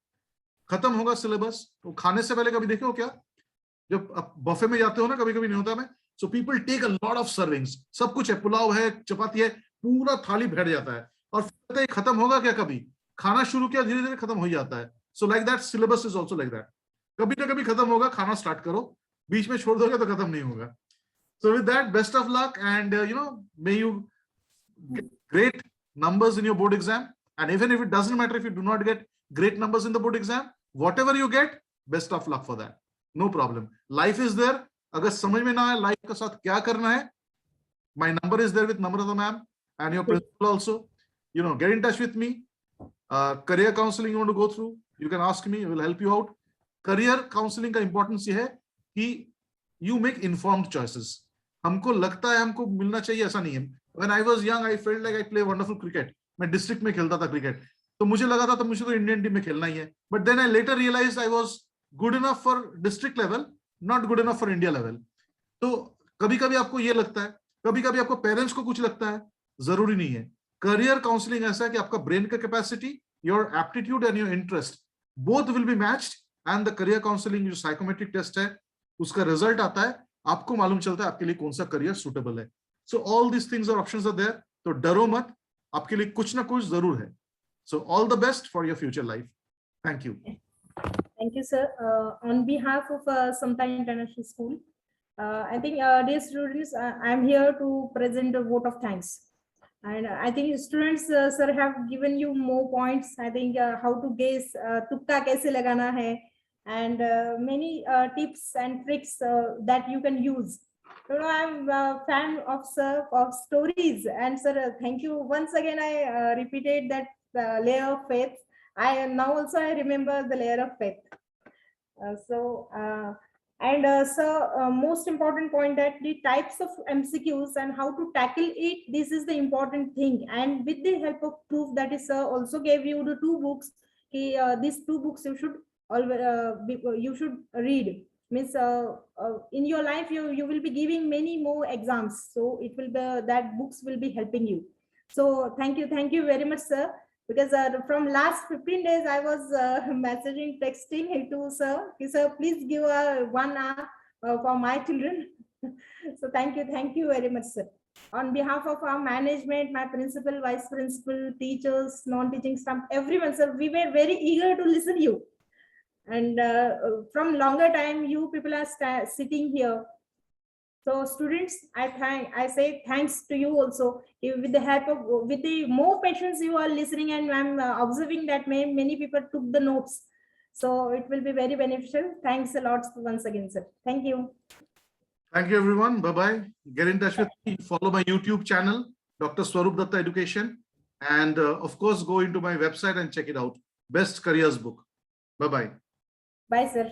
खत्म होगा syllabus, तो खाने से पहले कभी देखे हो क्या? जब बफे में जाते हो ना, कभी कभी नहीं होता मैं, so people take a lot of servings. सब कुछ है, पुलाव है, चपाती है, पूरा थाली भर जाता है, और फिर खत्म होगा क्या? कभी खाना शुरू किया, धीरे धीरे खत्म हो जाता है. So like that, syllabus is also like that. कभी ना कभी खत्म होगा, खाना स्टार्ट करो, बीच में छोड़ दोगे तो खत्म नहीं होगा. So with that, best of luck, and may you get great numbers in your board exam. And even if it doesn't matter if you do not get great numbers in the board exam, whatever you get, best of luck for that. No problem. Life is there. अगर समझ में ना आए life के साथ क्या करना है, my number is there with Namrata ma'am and your principal also. Get in touch with me. Career counseling you want to go through, you can ask me. I will help you out. Career counseling का importance ये है कि you make informed choices. हमको लगता है हमको मिलना चाहिए, ऐसा नहीं है. When I was young, I felt like I play wonderful cricket. मैं डिस्ट्रिक्ट में खेलता था क्रिकेट, तो मुझे लगा था तो मुझे तो इंडियन टीम में खेलना ही है. But then I later realized I was good enough for district level, not good enough for India level. तो कभी कभी आपको ये लगता है, कभी कभी आपको पेरेंट्स को कुछ लगता है, जरूरी नहीं है. करियर काउंसलिंग ऐसा है कि आपका ब्रेन का capacity, your aptitude and your interest, both will be matched, and the career counselling जो साइकोमेट्रिक टेस्ट है, उसका रिजल्ट आता है, आपको मालूम चलता है आपके लिए कौन सा करियर सुटेबल है. सो ऑल दिस थिंग्स और ऑप्शंस आर देयर, तो डरो मत, आपके लिए कुछ ना कुछ जरूर है. So all the best for your future life. Thank you. Thank you, sir. On behalf of Samta International School, I think, dear students, I am here to present a vote of thanks. And I think students, sir, have given you more points. I think how to guess, tukka kaise lagana hai, and many tips and tricks that you can use I'm a fan of sir of stories, and sir, thank you once again. I repeated that layer of faith. I am now also I remember the layer of faith. Most important point that the types of MCQs and how to tackle it, this is the important thing. And with the help of proof that is also gave you the two books. These two books you should you should read. Means in your life you will be giving many more exams, so it will be that books will be helping you. So thank you very much, sir. Because from last 15 days I was messaging, texting to sir. Sir, please give 1 hour for my children. So thank you very much, sir. On behalf of our management, my principal, vice principal, teachers, non-teaching staff, everyone, sir, we were very eager to listen to you. And from longer time, you people are sitting here. So students, I say thanks to you also. With the help of, with the more patience you are listening, and I'm observing that many people took the notes. So it will be very beneficial. Thanks a lot once again, sir. Thank you. Thank you, everyone. Bye-bye. Get in touch with me. Follow my YouTube channel, Dr. Swarup Datta Education. And of course, go into my website and check it out. Best Careers book. Bye-bye. Bye, sir.